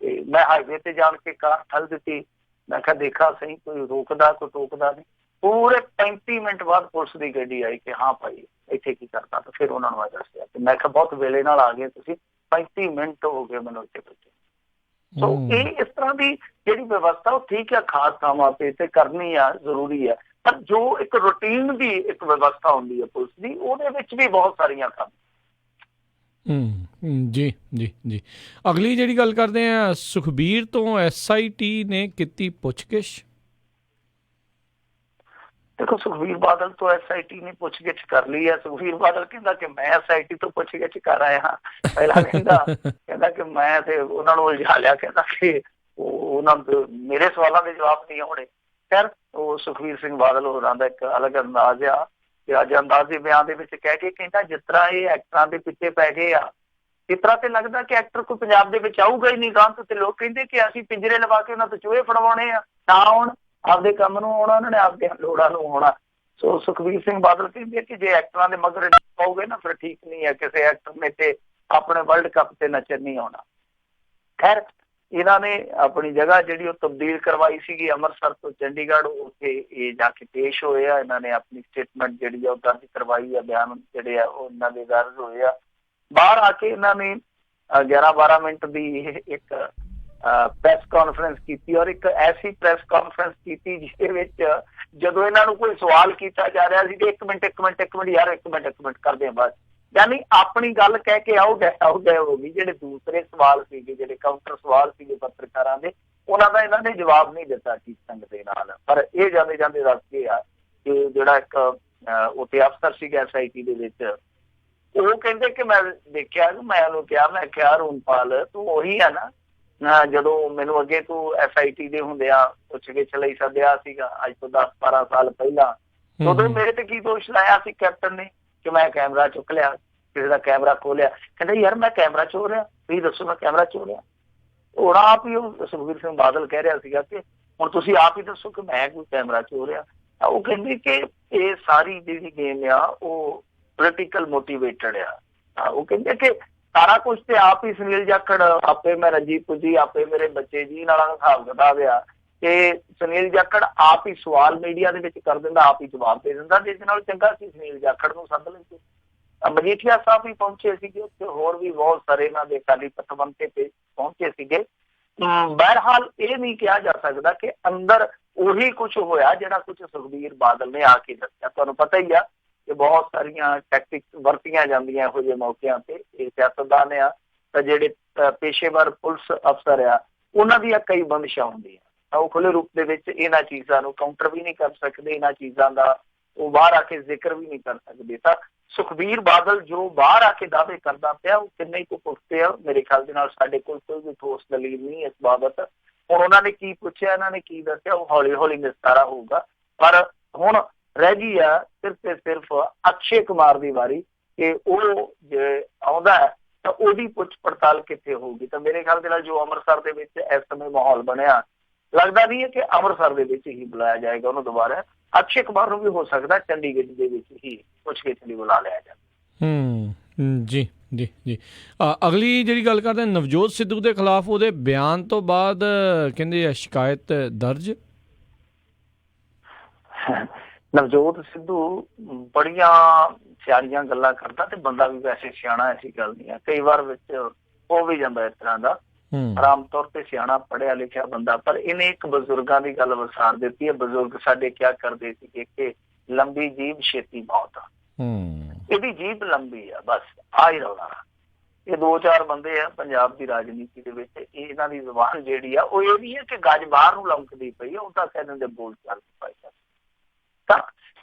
ਤੇ ਮੈਂ ਹਾਈਵੇ ਤੇ ਜਾਣ ਕੇ ਕਾਰ ਠੱਲ ਦਿੱਤੀ। ਮੈਂ ਕਿਹਾ ਦੇਖਾ ਸਹੀ ਕੋਈ ਰੋਕਦਾ ਕੋਈ ਟੋਕਦਾ ਨਹੀਂ। ਪੂਰੇ 35 ਮਿੰਟ ਬਾਅਦ ਪੁਲਿਸ ਦੀ ਗੱਡੀ ਆਈ ਕਿ ਹਾਂ ਭਾਈ ਇੱਥੇ ਕੀ ਕਰਦਾ, ਤਾਂ ਫਿਰ ਉਹਨਾਂ ਨੂੰ ਮੈਂ ਦੱਸਿਆ ਤੇ ਮੈਂ ਕਿਹਾ ਬਹੁਤ ਵੇਲੇ ਨਾਲ ਆ ਗਏ ਤੁਸੀਂ, 35 ਮਿੰਟ ਹੋ ਗਏ ਮੈਨੂੰ ਇੱਥੇ ਬੈਠੇ। ਸੋ ਇਹ ਇਸ ਤਰ੍ਹਾਂ ਦੀ ਜਿਹੜੀ ਵਿਵਸਥਾ ਉਹ ਠੀਕ ਹੈ, ਖਾਸ ਥਾਵਾਂ ਤੇ ਕਰਨੀ ਆ, ਜ਼ਰੂਰੀ ਹੈ, ਪਰ ਜੋ ਇੱਕ ਰੂਟੀਨ ਦੀ ਇੱਕ ਵਿਵਸਥਾ ਹੁੰਦੀ ਹੈ ਪੁਲਿਸ ਦੀ, ਉਹਦੇ ਵਿੱਚ ਵੀ ਬਹੁਤ ਸਾਰੀਆਂ ਕੰਮ। ਜੀ ਜੀ ਜੀ। ਅਗਲੀ ਜਿਹੜੀ ਗੱਲ ਕਰਦੇ ਆ, ਸੁਖਬੀਰ ਤੋਂ SIT ਨੇ ਕੀਤੀ ਪੁੱਛਗਿੱਛ। ਦੇਖੋ ਸੁਖਬੀਰ ਬਾਦਲ ਤੋਂ SIT ਨੇ ਪੁੱਛਗਿੱਛ ਕਰ ਲਈ ਹੈ। ਸੁਖਬੀਰ ਬਾਦਲ ਕਹਿੰਦਾ ਕਿ ਮੈਂ SIT ਤੋਂ ਪੁੱਛਗਿੱਛ ਕਰ ਆਇਆ ਹਾਂ। ਪਹਿਲਾਂ ਕਹਿੰਦਾ ਕਿ ਮੈਂ ਤੇ ਉਹਨਾਂ ਨੂੰ ਉਲਝਾ ਲਿਆ, ਕਹਿੰਦਾ ਕਿ ਉਹਨਾਂ ਮੇਰੇ ਸਵਾਲਾਂ ਦੇ ਜਵਾਬ ਨਹੀਂ ਆਉਣੇ। ਖੈਰ ਉਹ ਸੁਖਬੀਰ ਸਿੰਘ ਬਾਦਲ ਹੋਰਾਂ ਦਾ ਇੱਕ ਅਲੱਗ ਅੰਦਾਜ਼ ਆ ਤੇ ਅੱਜ ਅੰਦਾਜ਼ੇ ਬਿਆਨ ਦੇ ਵਿੱਚ ਕਹਿ ਕੇ ਕਹਿੰਦਾ ਜਿਸ ਤਰ੍ਹਾਂ ਇਹ ਐਕਟਰਾਂ ਦੇ ਪਿੱਛੇ ਪੈ ਗਏ ਆ, ਇਸ ਤਰ੍ਹਾਂ ਤੇ ਲੱਗਦਾ ਕਿ ਐਕਟਰ ਕੋਈ ਪੰਜਾਬ ਦੇ ਵਿੱਚ ਆਊਗਾ ਹੀ ਨਹੀਂ ਗਾਂ ਤੋਂ, ਤੇ ਲੋਕ ਕਹਿੰਦੇ ਕਿ ਅਸੀਂ ਪਿੰਜਰੇ ਲਵਾ ਕੇ ਉਹਨਾਂ ਤੋਂ ਚੂਹੇ ਫੜਵਾਉਣੇ ਆ, ਨਾ ਆਉਣ, ਆਪਦੇ ਕੰਮ ਨੂੰ ਆਉਣਾ, ਉਹਨਾਂ ਨੇ ਆਪਦੇ ਲੋੜਾਂ ਨੂੰ ਆਉਣਾ। ਸੋ ਸੁਖਬੀਰ ਸਿੰਘ ਬਾਦਲ ਕਹਿੰਦੇ ਕਿ ਜੇ ਐਕਟਰਾਂ ਦੇ ਮਗਰ ਪਾਓਗੇ ਨਾ ਫਿਰ ਠੀਕ ਨਹੀਂ ਹੈ, ਕਿਸੇ ਐਕਟਰ ਨੇ ਤੇ ਆਪਣੇ ਵਰਲਡ ਕੱਪ ਤੇ ਨੱਚਣ ਨਹੀਂ ਆਉਣਾ। ਖੈਰ ਇਹਨਾਂ ਨੇ ਆਪਣੀ ਜਗ੍ਹਾ ਜਿਹੜੀ ਉਹ ਤਬਦੀਲ ਕਰਵਾਈ ਸੀਗੀ ਅੰਮ੍ਰਿਤਸਰ ਤੋਂ ਚੰਡੀਗੜ੍ਹ, ਉੱਥੇ ਇਹ ਜਾ ਕੇ ਪੇਸ਼ ਹੋਏ ਆ। ਇਹਨਾਂ ਨੇ ਆਪਣੀ ਸਟੇਟਮੈਂਟ ਜਿਹੜੀ ਆ ਉਹ ਦਰਜ ਕਰਵਾਈ ਆ, ਬਿਆਨ ਜਿਹੜੇ ਆ ਉਹ ਇਹਨਾਂ ਦੇ ਦਰਜ ਹੋਏ ਆ। ਬਾਹਰ ਆ ਕੇ ਇਹਨਾਂ ਨੇ 11-12 ਮਿੰਟ ਦੀ ਇੱਕ ਪ੍ਰੈਸ ਕਾਨਫਰੰਸ ਕੀਤੀ, ਔਰ ਇੱਕ ਐਸੀ ਪ੍ਰੈਸ ਕਾਨਫਰੰਸ ਕੀਤੀ ਜਿਹਦੇ ਵਿੱਚ ਜਦੋਂ ਇਹਨਾਂ ਨੂੰ ਕੋਈ ਸਵਾਲ ਕੀਤਾ ਜਾ ਰਿਹਾ ਸੀ ਤੇ ਇੱਕ ਮਿੰਟ ਯਾਰ ਇੱਕ ਮਿੰਟ ਕਰਦੇ ਆ ਬਸ, ਯਾਨੀ ਆਪਣੀ ਗੱਲ ਕਹਿ ਕੇ ਆਊਟ ਹੋ ਗਈ। ਜਿਹੜੇ ਦੂਸਰੇ ਸਵਾਲ ਸੀਗੇ, ਜਿਹੜੇ ਕਾਊਂਟਰ ਸਵਾਲ ਸੀਗੇ ਪੱਤਰਕਾਰਾਂ ਦੇ, ਉਹਨਾਂ ਦਾ ਇਹਨਾਂ ਨੇ ਜਵਾਬ ਨਹੀਂ ਦਿੱਤਾ ਠੀਕ ਢੰਗ ਦੇ ਨਾਲ। ਪਰ ਇਹ ਜਾਂਦੇ ਦੱਸ ਗਏ ਆ ਕਿ ਜਿਹੜਾ ਇੱਕ ਉੱਥੇ ਅਫਸਰ ਸੀਗਾ SIT ਦੇ ਵਿੱਚ, ਉਹ ਕਹਿੰਦੇ ਕਿ ਮੈਂ ਦੇਖਿਆ, ਮੈਂ ਉਹਨੂੰ ਕਿਹਾ, ਮੈਂ ਕਿਹਾ ਰੂਨਪਾਲ ਤੂੰ ਉਹੀ ਆ ਨਾ ਜਦੋਂ ਮੈਨੂੰ ਅੱਗੇ ਤੂੰ SIT ਦੇ ਹੁੰਦਿਆਂ ਪੁੱਛਗਿੱਛ ਲਈ ਸੱਦਿਆ ਸੀਗਾ ਅੱਜ ਤੋਂ 10-12 ਸਾਲ ਪਹਿਲਾਂ, ਉਦੋਂ ਮੇਰੇ ਤੇ ਕੀ ਦੋਸ਼ ਲਾਇਆ ਸੀ ਕੈਪਟਨ ਨੇ ਕਿ ਮੈਂ ਕੈਮਰਾ ਚੁੱਕ ਲਿਆ, ਕਿਸੇ ਦਾ ਕੈਮਰਾ ਖੋਲਿਆ। ਕਹਿੰਦਾ ਯਾਰ ਮੈਂ ਕੈਮਰਾ ਚੋਰ ਰਿਹਾ, ਤੁਸੀਂ ਦੱਸੋ ਮੈਂ ਕੈਮਰਾ ਚੋਰ ਰਿਹਾ। ਹੁਣ ਆਪ ਹੀ ਉਹ ਸੁਖਬੀਰ ਸਿੰਘ ਬਾਦਲ ਕਹਿ ਰਿਹਾ ਸੀਗਾ ਕਿ ਹੁਣ ਤੁਸੀਂ ਆਪ ਹੀ ਦੱਸੋ ਕਿ ਮੈਂ ਕੋਈ ਕੈਮਰਾ ਚੋਰ ਰਿਹਾ। ਉਹ ਕਹਿੰਦੇ ਕਿ ਇਹ ਸਾਰੀ ਜਿਹੜੀ ਗੇਮ ਆ ਉਹ ਪੋਲੀਟੀਕਲ ਮੋਟੀਵੇਟਡ ਆ। ਉਹ ਕਹਿੰਦੇ ਕਿ ਸਾਰਾ ਕੁਛ ਤੇ ਆਪ ਹੀ ਸੁਨੀਲ ਜਾਖੜ, ਆਪੇ ਮੈਂ ਰਣਜੀਤ ਪੁੱਜੀ, ਆਪੇ ਮੇਰੇ ਬੱਚੇ ਜੀ ਨਾਲ ਹਿਸਾਬ ਕਿਤਾਬ ਆ ਕਿ ਸੁਨੀਲ ਜਾਖੜ ਆਪ ਹੀ ਸਵਾਲ ਮੀਡੀਆ ਦੇ ਵਿੱਚ ਕਰ ਦਿੰਦਾ, ਆਪ ਹੀ ਜਵਾਬ ਦੇ ਦਿੰਦਾ। ਜਿਸ ਨਾਲ ਚੰਗਾ ਸੀ ਸੁਨੀਲ ਜਾਖੜ ਨੂੰ ਸੱਦ ਲੈਂਦੇ। ਮਜੀਠੀਆ ਸਾਹਿਬ ਵੀ ਪਹੁੰਚੇ ਸੀਗੇ ਉੱਥੇ, ਹੋਰ ਵੀ ਬਹੁਤ ਸਾਰੇ ਇਹਨਾਂ ਦੇ ਅਕਾਲੀ ਪਤਵੰਤੇ ਤੇ ਪਹੁੰਚੇ ਸੀਗੇ। ਬਹਰਹਾਲ ਇਹ ਨਹੀਂ ਕਿਹਾ ਜਾ ਸਕਦਾ ਕਿ ਅੰਦਰ ਉਹੀ ਕੁਛ ਹੋਇਆ ਜਿਹੜਾ ਕੁਛ ਸੁਖਬੀਰ ਬਾਦਲ ਨੇ ਆ ਕੇ ਦੱਸਿਆ। ਤੁਹਾਨੂੰ ਪਤਾ ਹੀ ਆ ਕਿ ਬਹੁਤ ਸਾਰੀਆਂ ਟੈਕਟਿਕਸ ਵਰਤੀਆਂ ਜਾਂਦੀਆਂ ਇਹੋ ਜਿਹੇ ਮੌਕਿਆਂ ਤੇ। ਇਹ ਸਿਆਸਤਦਾਨ ਆ ਤਾਂ ਜਿਹੜੇ ਪੇਸ਼ੇਵਰ ਪੁਲਿਸ ਅਫਸਰ ਆ, ਉਹਨਾਂ ਦੀਆਂ ਕਈ ਬੰਦਿਸ਼ਾਂ ਹੁੰਦੀਆਂ ਤਾਂ ਉਹ ਖੁੱਲ੍ਹੇ ਰੂਪ ਦੇ ਵਿੱਚ ਇਹਨਾਂ ਚੀਜ਼ਾਂ ਨੂੰ ਕਾਊਂਟਰ ਵੀ ਨਹੀਂ ਕਰ ਸਕਦੇ, ਇਹਨਾਂ ਚੀਜ਼ਾਂ ਦਾ ਉਹ ਬਾਹਰ ਆ ਕੇ ਜ਼ਿਕਰ ਵੀ ਨਹੀਂ ਕਰ ਸਕਦੇ। ਤਾਂ ਸੁਖਬੀਰ ਬਾਦਲ ਜੋ ਬਾਹਰ ਆ ਕੇ ਦਾਅਵੇ ਕਰਦਾ ਪਿਆ ਉਹ ਕਿੰਨੇ ਕੁ ਪੁਖਤੇ ਆ, ਮੇਰੇ ਖਿਆਲ ਦੇ ਨਾਲ ਸਾਡੇ ਕੋਲ ਕੋਈ ਵੀ ਠੋਸ ਦਲੀਲ ਨਹੀਂ ਇਸ ਬਾਬਤ। ਹੁਣ ਉਹਨਾਂ ਨੇ ਕੀ ਪੁੱਛਿਆ, ਇਹਨਾਂ ਨੇ ਕੀ ਦੱਸਿਆ, ਉਹ ਹੌਲੀ ਨਿਸਤਾਰਾ ਹੋਊਗਾ। ਪਰ ਹੁਣ ਰਹਿ ਗਈ ਆ ਸਿਰਫ ਤੇ ਸਿਰਫ ਅਕਸ਼ੇ ਕੁਮਾਰ ਦੀ ਵਾਰੀ ਕਿ ਉਹ ਜੇ ਆਉਂਦਾ ਹੈ ਤਾਂ ਉਹਦੀ ਪੁੱਛ ਪੜਤਾਲ ਕਿੱਥੇ ਹੋਊਗੀ। ਤਾਂ ਮੇਰੇ ਖਿਆਲ ਦੇ ਨਾਲ ਜੋ ਅੰਮ੍ਰਿਤਸਰ ਦੇ ਵਿੱਚ ਇਸ ਸਮੇਂ ਮਾਹੌਲ ਬਣਿਆ, ਲੱਗਦਾ ਨਹੀਂ ਹੈ ਕਿ ਅੰਮ੍ਰਿਤਸਰ ਦੇ ਵਿੱਚ ਹੀ ਬੁਲਾਇਆ ਜਾਏਗਾ ਉਹਨੂੰ ਦੁਬਾਰਾ। ਅਕਸ਼ੇ ਕੁਮਾਰ ਨੂੰ ਵੀ ਹੋ ਸਕਦਾ ਚੰਡੀਗੜ੍ਹ ਦੇ ਵਿੱਚ ਹੀ ਪੁੱਛਗਿੱਛ ਲਈ ਬੁਲਾ ਲਿਆ ਜਾਵੇ। ਜੀ ਜੀ ਜੀ। ਅਗਲੀ ਜਿਹੜੀ ਗੱਲ ਕਰਦੇ ਨਵਜੋਤ ਸਿੱਧੂ ਦੇ ਖਿਲਾਫ ਉਹਦੇ ਬਿਆਨ ਤੋਂ ਬਾਅਦ ਕਹਿੰਦੇ ਸ਼ਿਕਾਇਤ ਦਰਜ। ਨਵਜੋਤ ਸਿੱਧੂ ਬੜੀਆਂ ਸਿਆਣੀਆਂ ਗੱਲਾਂ ਕਰਦਾ ਤੇ ਬੰਦਾ ਵੀ ਵੈਸੇ ਸਿਆਣਾ, ਐਸੀ ਗੱਲ ਨਹੀਂ ਹੈ। ਕਈ ਵਾਰ ਵਿੱਚ ਹੋ ਵੀ ਜਾਂਦਾ ਇਸ ਤਰ੍ਹਾਂ ਦਾ। ਆਮ ਤੌਰ ਤੇ ਸਿਆਣਾ ਪੜ੍ਹਿਆ ਲਿਖਿਆ ਬੰਦਾ, ਪਰ ਇਹਨੇ ਇੱਕ ਬਜ਼ੁਰਗਾਂ ਦੀ ਗੱਲ ਵਿਸਾਰ ਦਿੱਤੀ ਹੈ। ਬਜ਼ੁਰਗ ਸਾਡੇ ਕਿਆ ਕਰਦੇ ਸੀ ਕਿ ਲੰਬੀ ਜੀਭ ਛੇਤੀ ਮੌਤ। ਇਹਦੀ ਜੀਭ ਲੰਬੀ ਆ, ਬਸ ਆ ਹੀ ਰੌਲਾ। ਇਹ 2-4 ਬੰਦੇ ਆ ਪੰਜਾਬ ਦੀ ਰਾਜਨੀਤੀ ਦੇ ਵਿੱਚ, ਇਹਨਾਂ ਦੀ ਜ਼ੁਬਾਨ ਜਿਹੜੀ ਆ ਉਹ ਇਹ ਵੀ ਹੈ ਕਿ ਗੱਜ ਬਾਹਰ ਨੂੰ ਲੰਕਦੀ ਪਈ ਆ, ਉਹ ਤਾਂ ਕਹਿ ਦਿੰਦੇ ਬੋਲ ਚੱਲ ਪਾਈ। ਤਾਂ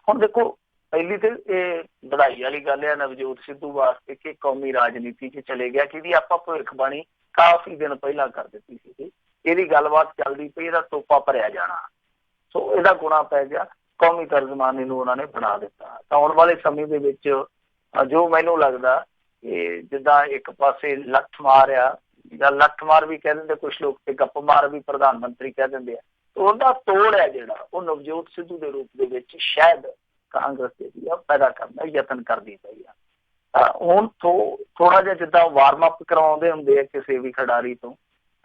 ਹੁਣ ਦੇਖੋ, ਪਹਿਲੀ ਤੇ ਇਹ ਵਧਾਈ ਵਾਲੀ ਗੱਲ ਹੈ ਨਵਜੋਤ ਸਿੱਧੂ ਵਾਸਤੇ ਕਿ ਕੌਮੀ ਰਾਜਨੀਤੀ 'ਚ ਚਲੇ ਗਿਆ, ਜਿਹਦੀ ਆਪਾਂ ਭਵਿੱਖਬਾਣੀ ਕਾਫੀ ਦਿਨ ਪਹਿਲਾਂ ਕਰ ਦਿੱਤੀ ਸੀ। ਇਹਦੀ ਗੱਲਬਾਤ ਚੱਲਦੀ ਪਈ, ਇਹਦਾ ਤੋਪਾ ਭਰਿਆ ਜਾਣਾ, ਸੋ ਇਹਦਾ ਗੁਣਾ ਪੈ ਗਿਆ। ਕੌਮੀ ਤਰਜਮਾਨੀ ਨੂੰ ਉਹਨਾਂ ਨੇ ਬਣਾ ਦਿੱਤਾ। ਤਾਂ ਆਉਣ ਵਾਲੇ ਸਮੇਂ ਦੇ ਵਿੱਚ ਜੋ ਮੈਨੂੰ ਲੱਗਦਾ ਕਿ ਜਿੱਦਾਂ ਇੱਕ ਪਾਸੇ ਲੱਠ ਮਾਰ ਆ, ਜਾਂ ਲੱਠ ਮਾਰ ਵੀ ਕਹਿ ਦਿੰਦੇ ਕੁਛ ਲੋਕ, ਤੇ ਗੱਪ ਮਾਰ ਵੀ ਪ੍ਰਧਾਨ ਮੰਤਰੀ ਕਹਿ ਦਿੰਦੇ ਆ, ਉਹਦਾ ਤੋੜ ਹੈ ਜਿਹੜਾ ਉਹ ਨਵਜੋਤ ਸਿੱਧੂ ਦੇ ਰੂਪ ਦੇ ਵਿੱਚ ਸ਼ਾਇਦ ਕਾਂਗਰਸ ਜਿਹੜੀ ਆ ਪੈਦਾ ਕਰਨ ਦਾ ਯਤਨ ਕਰਦੀ ਪਈ ਆ। ਹੁਣ ਥੋੜਾ ਜਿਹਾ ਜਿੱਦਾਂ ਵਾਰਮ ਅਪ ਕਰਵਾਉਂਦੇ ਹੁੰਦੇ ਆ ਕਿਸੇ ਵੀ ਖਿਡਾਰੀ ਤੋਂ,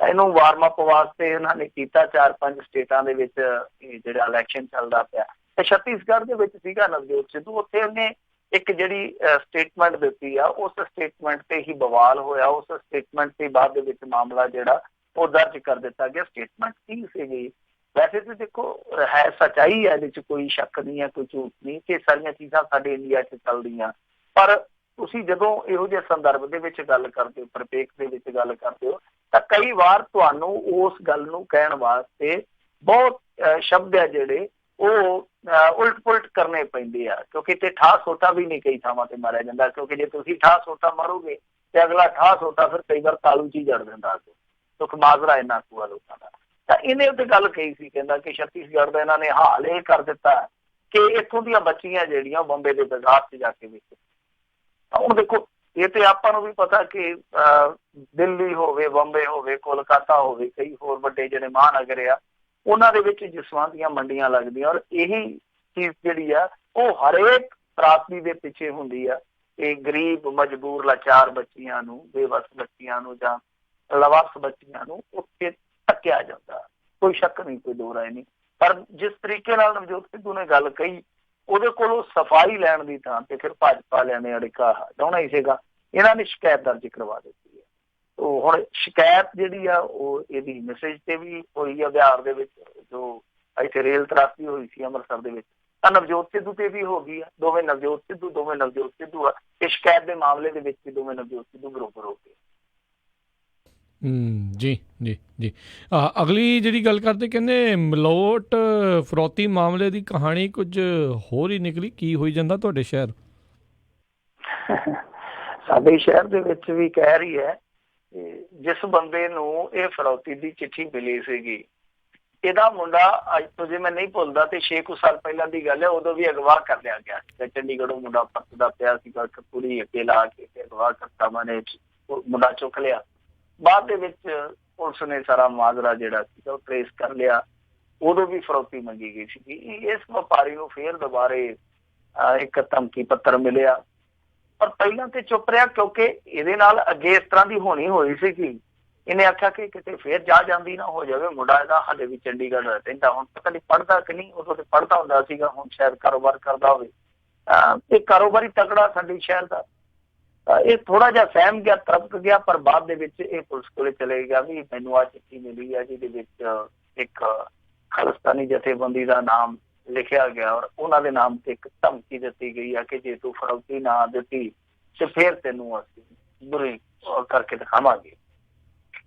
ਇਹਨੂੰ ਵਾਰਮ ਅਪ ਵਾਸਤੇ ਇਹਨਾਂ ਨੇ ਕੀਤਾ। 4-5 ਸਟੇਟਾਂ ਦੇ ਵਿੱਚ ਜਿਹੜਾ ਇਲੈਕਸ਼ਨ ਚੱਲਦਾ ਪਿਆ, ਤੇ ਛੱਤੀਸਗੜ੍ਹ ਦੇ ਵਿੱਚ ਸੀਗਾ ਨਵਜੋਤ ਸਿੱਧੂ, ਉੱਥੇ ਉਹਨੇ ਇੱਕ ਜਿਹੜੀ ਸਟੇਟਮੈਂਟ ਦਿੱਤੀ ਆ, ਉਸ ਸਟੇਟਮੈਂਟ ਤੇ ਹੀ ਬਵਾਲ ਹੋਇਆ। ਉਸ ਸਟੇਟਮੈਂਟ ਤੇ ਬਾਅਦ ਦੇ ਵਿੱਚ ਮਾਮਲਾ ਜਿਹੜਾ ਉਹ ਦਰਜ ਕਰ ਦਿੱਤਾ ਗਿਆ। ਸਟੇਟਮੈਂਟ ਕੀ ਸੀਗੀ? ਵੈਸੇ ਤਾਂ ਦੇਖੋ ਹੈ ਸੱਚਾਈ ਹੈ, ਇਹਦੇ 'ਚ ਕੋਈ ਸ਼ੱਕ ਨਹੀਂ ਹੈ, ਕੋਈ ਝੂਠ ਨਹੀਂ ਕਿ ਸਾਰੀਆਂ ਚੀਜ਼ਾਂ ਸਾਡੇ ਇੰਡੀਆ 'ਚ ਚੱਲਦੀਆਂ। ਪਰ ਤੁਸੀਂ ਜਦੋਂ ਇਹੋ ਜਿਹੇ ਸੰਦਰਭ ਦੇ ਵਿੱਚ ਗੱਲ ਕਰਦੇ ਹੋ, ਪਰਿਪੇਖ ਦੇ ਵਿੱਚ ਗੱਲ ਕਰਦੇ ਹੋ, ਤਾਂ ਕਈ ਵਾਰ ਤੁਹਾਨੂੰ ਉਸ ਗੱਲ ਨੂੰ ਕਹਿਣ ਵਾਸਤੇ ਬਹੁਤ ਸ਼ਬਦ ਹੈ ਜਿਹੜੇ ਉਹ ਉਲਟ ਪੁਲਟ ਕਰਨੇ ਪੈਂਦੇ ਆ, ਕਿਉਂਕਿ ਤੇ ਠਾਹ ਸੋਟਾ ਵੀ ਨਹੀਂ ਕਈ ਥਾਵਾਂ ਤੇ ਮਾਰਿਆ ਜਾਂਦਾ, ਕਿਉਂਕਿ ਜੇ ਤੁਸੀਂ ਠਾਹ ਸੋਟਾ ਮਾਰੋਗੇ ਤੇ ਅਗਲਾ ਠਾਹ ਸੋਟਾ ਫਿਰ ਕਈ ਵਾਰ ਤਾਲੂ 'ਚ ਹੀ ਜੜ ਦਿੰਦਾ। ਸੁਖ ਮਾਜਰਾ ਇੰਨਾ ਕੁਆ ਲੋਕਾਂ ਦਾ। ਤਾਂ ਇਹਨੇ ਉੱਤੇ ਗੱਲ ਕਹੀ ਸੀ, ਕਹਿੰਦਾ ਕਿ ਛੱਤੀਸਗੜ੍ਹ ਦਾ ਇਹਨਾਂ ਨੇ ਹਾਲ ਇਹ ਕਰ ਦਿੱਤਾ ਕਿ ਇੱਥੋਂ ਦੀਆਂ ਬੱਚੀਆਂ ਜਿਹੜੀਆਂ ਬੰਬੇ ਦੇ ਬਾਜ਼ਾਰ 'ਚ ਜਾ ਕੇ ਵੇਚੇ। ਹੁਣ ਦੇਖੋ, ਇਹ ਤੇ ਆਪਾਂ ਨੂੰ ਵੀ ਪਤਾ ਕਿ ਦਿੱਲੀ ਹੋਵੇ, ਬੰਬੇ ਹੋਵੇ, ਕੋਲਕਾਤਾ ਹੋਵੇ, ਕਈ ਹੋਰ ਵੱਡੇ ਜਿਹੜੇ ਮਹਾਨਗਰ ਆ, ਉਹਨਾਂ ਦੇ ਵਿੱਚ ਜਿਸਮਾਂ ਦੀਆਂ ਮੰਡੀਆਂ ਲੱਗਦੀਆਂ, ਔਰ ਇਹੀ ਚੀਜ਼ ਜਿਹੜੀ ਆ ਉਹ ਹਰੇਕ ਤਰਾਸਦੀ ਦੇ ਪਿੱਛੇ ਹੁੰਦੀ ਆ। ਇਹ ਗਰੀਬ, ਮਜਬੂਰ, ਲਾਚਾਰ ਬੱਚੀਆਂ ਨੂੰ, ਬੇਵਸ ਬੱਚੀਆਂ ਨੂੰ ਜਾਂ ਲਵਾਰਸ ਬੱਚੀਆਂ ਨੂੰ ਉੱਥੇ ਧੱਕਿਆ ਜਾਂਦਾ। ਕੋਈ ਸ਼ੱਕ ਨਹੀਂ, ਕੋਈ ਦੋ ਰਾਏ ਨਹੀਂ। ਪਰ ਜਿਸ ਤਰੀਕੇ ਨਾਲ ਨਵਜੋਤ ਸਿੱਧੂ ਨੇ ਗੱਲ ਕਹੀ, ਉਹਦੇ ਕੋਲੋਂ ਸਫਾਈ ਲੈਣ ਦੀ ਥਾਂ ਤੇ ਫਿਰ ਭਾਜਪਾ ਵਾਲਿਆਂ ਨੇ ਅੜਿੱਕਾ ਹਟਾਉਣਾ ਹੀ ਸੀਗਾ। ਇਹਨਾਂ ਨੇ ਸ਼ਿਕਾਇਤ ਦਰਜ ਕਰਵਾ ਦਿੱਤੀ ਹੈ। ਉਹ ਹੁਣ ਸ਼ਿਕਾਇਤ ਜਿਹੜੀ ਆ ਉਹ ਇਹਦੀ ਮੈਸੇਜ ਤੇ ਵੀ ਹੋਈ ਆ, ਬਿਹਾਰ ਦੇ ਵਿੱਚ ਜੋ ਇੱਥੇ ਰੇਲ ਤਰਾਸਦੀ ਹੋਈ ਸੀ ਅੰਮ੍ਰਿਤਸਰ ਦੇ ਵਿੱਚ, ਤਾਂ ਨਵਜੋਤ ਸਿੱਧੂ ਤੇ ਵੀ ਹੋ ਗਈ ਆ। ਦੋਵੇਂ ਨਵਜੋਤ ਸਿੱਧੂ ਆ। ਇਹ ਸ਼ਿਕਾਇਤ ਦੇ ਮਾਮਲੇ ਦੇ ਵਿੱਚ ਵੀ ਦੋਵੇਂ ਨਵਜੋਤ ਸਿੱਧੂ ਬਰੋਬਰ ਹੋ ਗਏ। ਜੀ ਜੀ ਜੀ। ਅਗਲੀ ਜਿਹੜੀ ਗੱਲ ਕਰਦੇ, ਕਹਿੰਦੇ ਮਲੋਟ ਫਰੌਤੀ ਮਾਮਲੇ ਦੀ ਕਹਾਣੀ ਕੁਝ ਹੋਰ ਹੀ ਨਿਕਲੀ। ਕੀ ਹੋਈ ਜਾਂਦਾ ਤੁਹਾਡੇ ਸ਼ਹਿਰ? ਸਾਡੇ ਸ਼ਹਿਰ ਦੇ ਵਿੱਚ ਵੀ ਕਹਿ ਰਹੀ ਹੈ ਜਿਸ ਬੰਦੇ ਨੂੰ ਇਹ ਫਰੌਤੀ ਦੀ ਚਿੱਠੀ ਮਿਲੀ ਸੀਗੀ, ਇਹਦਾ ਮੁੰਡਾ ਅੱਜ ਤੋਂ ਜੇ ਮੈਂ ਨਹੀਂ ਭੁੱਲਦਾ ਤੇ 6 ਸਾਲ ਪਹਿਲਾਂ ਦੀ ਗੱਲ ਹੈ, ਉਦੋਂ ਵੀ ਅਗਵਾ ਕਰ ਲਿਆ ਗਿਆ ਸੀਗਾ। ਚੰਡੀਗੜ੍ਹੋਂ ਮੁੰਡਾ ਪਰਤਦਾ ਪਿਆ ਸੀਗਾ, ਪੂਰੀ ਅੱਗੇ ਲਾ ਕੇ ਅਗਵਾ ਕਰਤਾ, ਮੈਨੇ ਮੁੰਡਾ ਚੁੱਕ ਲਿਆ। ਬਾਅਦ ਦੇ ਵਿੱਚ ਪੁਲਿਸ ਨੇ ਸਾਰਾ ਮਾਜਰਾ ਜਿਹੜਾ ਸੀਗਾ ਉਹ ਟਰੇਸ ਕਰ ਲਿਆ। ਉਦੋਂ ਵੀ ਫਰੌਤੀ ਮੰਗੀ ਗਈ ਸੀਗੀ। ਇਸ ਵਪਾਰੀ ਨੂੰ ਫੇਰ ਦੁਬਾਰੇ ਇੱਕ ਧਮਕੀ ਪੱਤਰ ਮਿਲਿਆ, ਪਰ ਪਹਿਲਾਂ ਤੇ ਚੁੱਪ ਰਿਹਾ ਕਿਉਂਕਿ ਇਹਦੇ ਨਾਲ ਅੱਗੇ ਇਸ ਤਰ੍ਹਾਂ ਦੀ ਹੋਣੀ ਹੋਈ ਸੀਗੀ। ਇਹਨੇ ਆਖਿਆ ਕਿ ਕਿਤੇ ਫੇਰ ਜਾ ਜਾਂਦੀ ਨਾ ਹੋ ਜਾਵੇ। ਮੁੰਡਾ ਇਹਦਾ ਹਾਲੇ ਵੀ ਚੰਡੀਗੜ੍ਹ ਰਹਿੰਦਾ, ਹੁਣ ਪਤਾ ਨਹੀਂ ਪੜ੍ਹਦਾ ਕਿ ਨਹੀਂ, ਉਦੋਂ ਤੇ ਪੜ੍ਹਦਾ ਹੁੰਦਾ ਸੀਗਾ, ਹੁਣ ਸ਼ਾਇਦ ਕਾਰੋਬਾਰ ਕਰਦਾ ਹੋਵੇ। ਇਹ ਕਾਰੋਬਾਰੀ ਤਕੜਾ ਸਾਡੇ ਸ਼ਹਿਰ ਦਾ। ਇਹ ਥੋੜਾ ਜਿਹਾ ਸਹਿਮ ਗਿਆ, ਤਰਪਕ ਗਿਆ, ਪਰ ਬਾਅਦ ਦੇ ਵਿੱਚ ਇਹ ਪੁਲਿਸ ਕੋਲੇ ਚਲੇ ਗਿਆ ਵੀ ਮੈਨੂੰ ਆਹ ਚਿੱਠੀ ਮਿਲੀ ਹੈ ਜਿਹਦੇ ਵਿੱਚ ਇੱਕ ਖਾਲਿਸਤਾਨੀ ਜਥੇਬੰਦੀ ਦਾ ਨਾਮ ਲਿਖਿਆ ਗਿਆ, ਔਰ ਉਹਨਾਂ ਦੇ ਨਾਮ ਤੇ ਇੱਕ ਧਮਕੀ ਦਿੱਤੀ ਗਈ ਹੈ ਕਿ ਜੇ ਤੂੰ ਫਰੌਤੀ ਨਾ ਦਿੱਤੀ ਤੇ ਫਿਰ ਤੈਨੂੰ ਅਸੀਂ ਬੁਰੀ ਕਰਕੇ ਦਿਖਾਵਾਂਗੇ।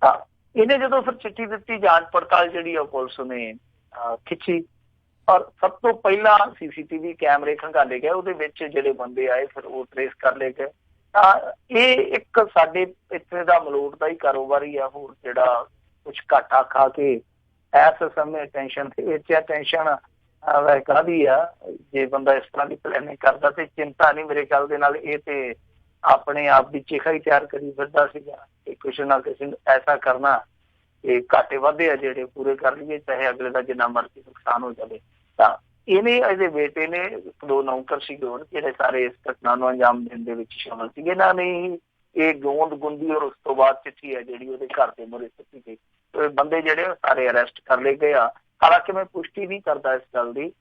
ਤਾਂ ਇਹਨੇ ਜਦੋਂ ਫਿਰ ਚਿੱਠੀ ਦਿੱਤੀ, ਜਾਂਚ ਪੜਤਾਲ ਜਿਹੜੀ ਆ ਪੁਲਿਸ ਨੇ ਖਿੱਚੀ, ਔਰ ਸਭ ਤੋਂ ਪਹਿਲਾਂ CCTV ਕੈਮਰੇ ਖੰਗਾਲੇ ਗਏ, ਉਹਦੇ ਵਿੱਚ ਜਿਹੜੇ ਬੰਦੇ ਆਏ ਫਿਰ ਉਹ ਟਰੇਸ ਕਰ ਲਏ ਗਏ। ਤਾਂ ਇਹ ਇੱਕ ਸਾਡੇ ਇੱਥੇ ਦਾ ਮਲੋਟ ਦਾ ਹੀ ਕਾਰੋਬਾਰੀ ਆ, ਹੋਰ ਜਿਹੜਾ ਕੁਛ ਘਾਟਾ ਖਾ ਕੇ ਇਸ ਸਮੇਂ ਟੈਨਸ਼ਨ ਦੇ ਵਿੱਚ ਆ। ਟੈਨਸ਼ਨ ਕਾਹਦੀ ਆ? ਜੇ ਬੰਦਾ ਇਸ ਤਰ੍ਹਾਂ ਦੀ ਪਲੈਨਿੰਗ ਕਰਦਾ ਤੇ ਚਿੰਤਾ ਨਹੀਂ ਮੇਰੇ ਖਿਆਲ ਦੇ ਨਾਲ, ਇਹ ਤੇ ਆਪਣੇ ਆਪ ਦੀ ਚਿਖਾ ਹੀ ਤਿਆਰ ਕਰੀ ਫਿਰਦਾ ਸੀਗਾ ਕਿ ਕੁਛ ਨਾ ਕੁਛ ਐਸਾ ਕਰਨਾ ਕਿ ਘਾਟੇ ਵਾਧੇ ਆ ਜਿਹੜੇ ਪੂਰੇ ਕਰ ਲਈਏ, ਚਾਹੇ ਅਗਲੇ ਦਾ ਜਿੰਨਾ ਮਰਜ਼ੀ ਨੁਕਸਾਨ ਹੋ ਜਾਵੇ। ਤਾਂ ਇਹਨੇ, ਇਹਦੇ ਬੇਟੇ ਨੇ, 2 ਨੌਕਰ ਸੀਗੇ ਹੋਰ ਜਿਹੜੇ ਸਾਰੇ ਇਸ ਘਟਨਾ ਨੂੰ ਅੰਜਾਮ ਦੇਣ ਦੇ ਵਿੱਚ ਸ਼ਾਮਲ ਸੀਗੇ। ਇਹਨਾਂ ਨੇ ਇਹ ਗੋਂਦ ਗੁੰਦੀ, ਔਰ ਉਸ ਤੋਂ ਬਾਅਦ ਚਿੱਠੀ ਹੈ ਜਿਹੜੀ ਉਹਦੇ ਘਰ ਦੇ ਮੂਹਰੇ ਸੁੱਟੀ ਗਈ। ਬੰਦੇ ਜਿਹੜੇ ਸਾਰੇ ਅਰੈਸਟ ਕਰ ਲਏ ਗਏ ਆ। ਹਾਲਾਂਕਿ ਮੈਂ ਪੁਸ਼ਟੀ ਨਹੀਂ ਕਰਦਾ ਇਸ ਗੱਲ ਦੀ।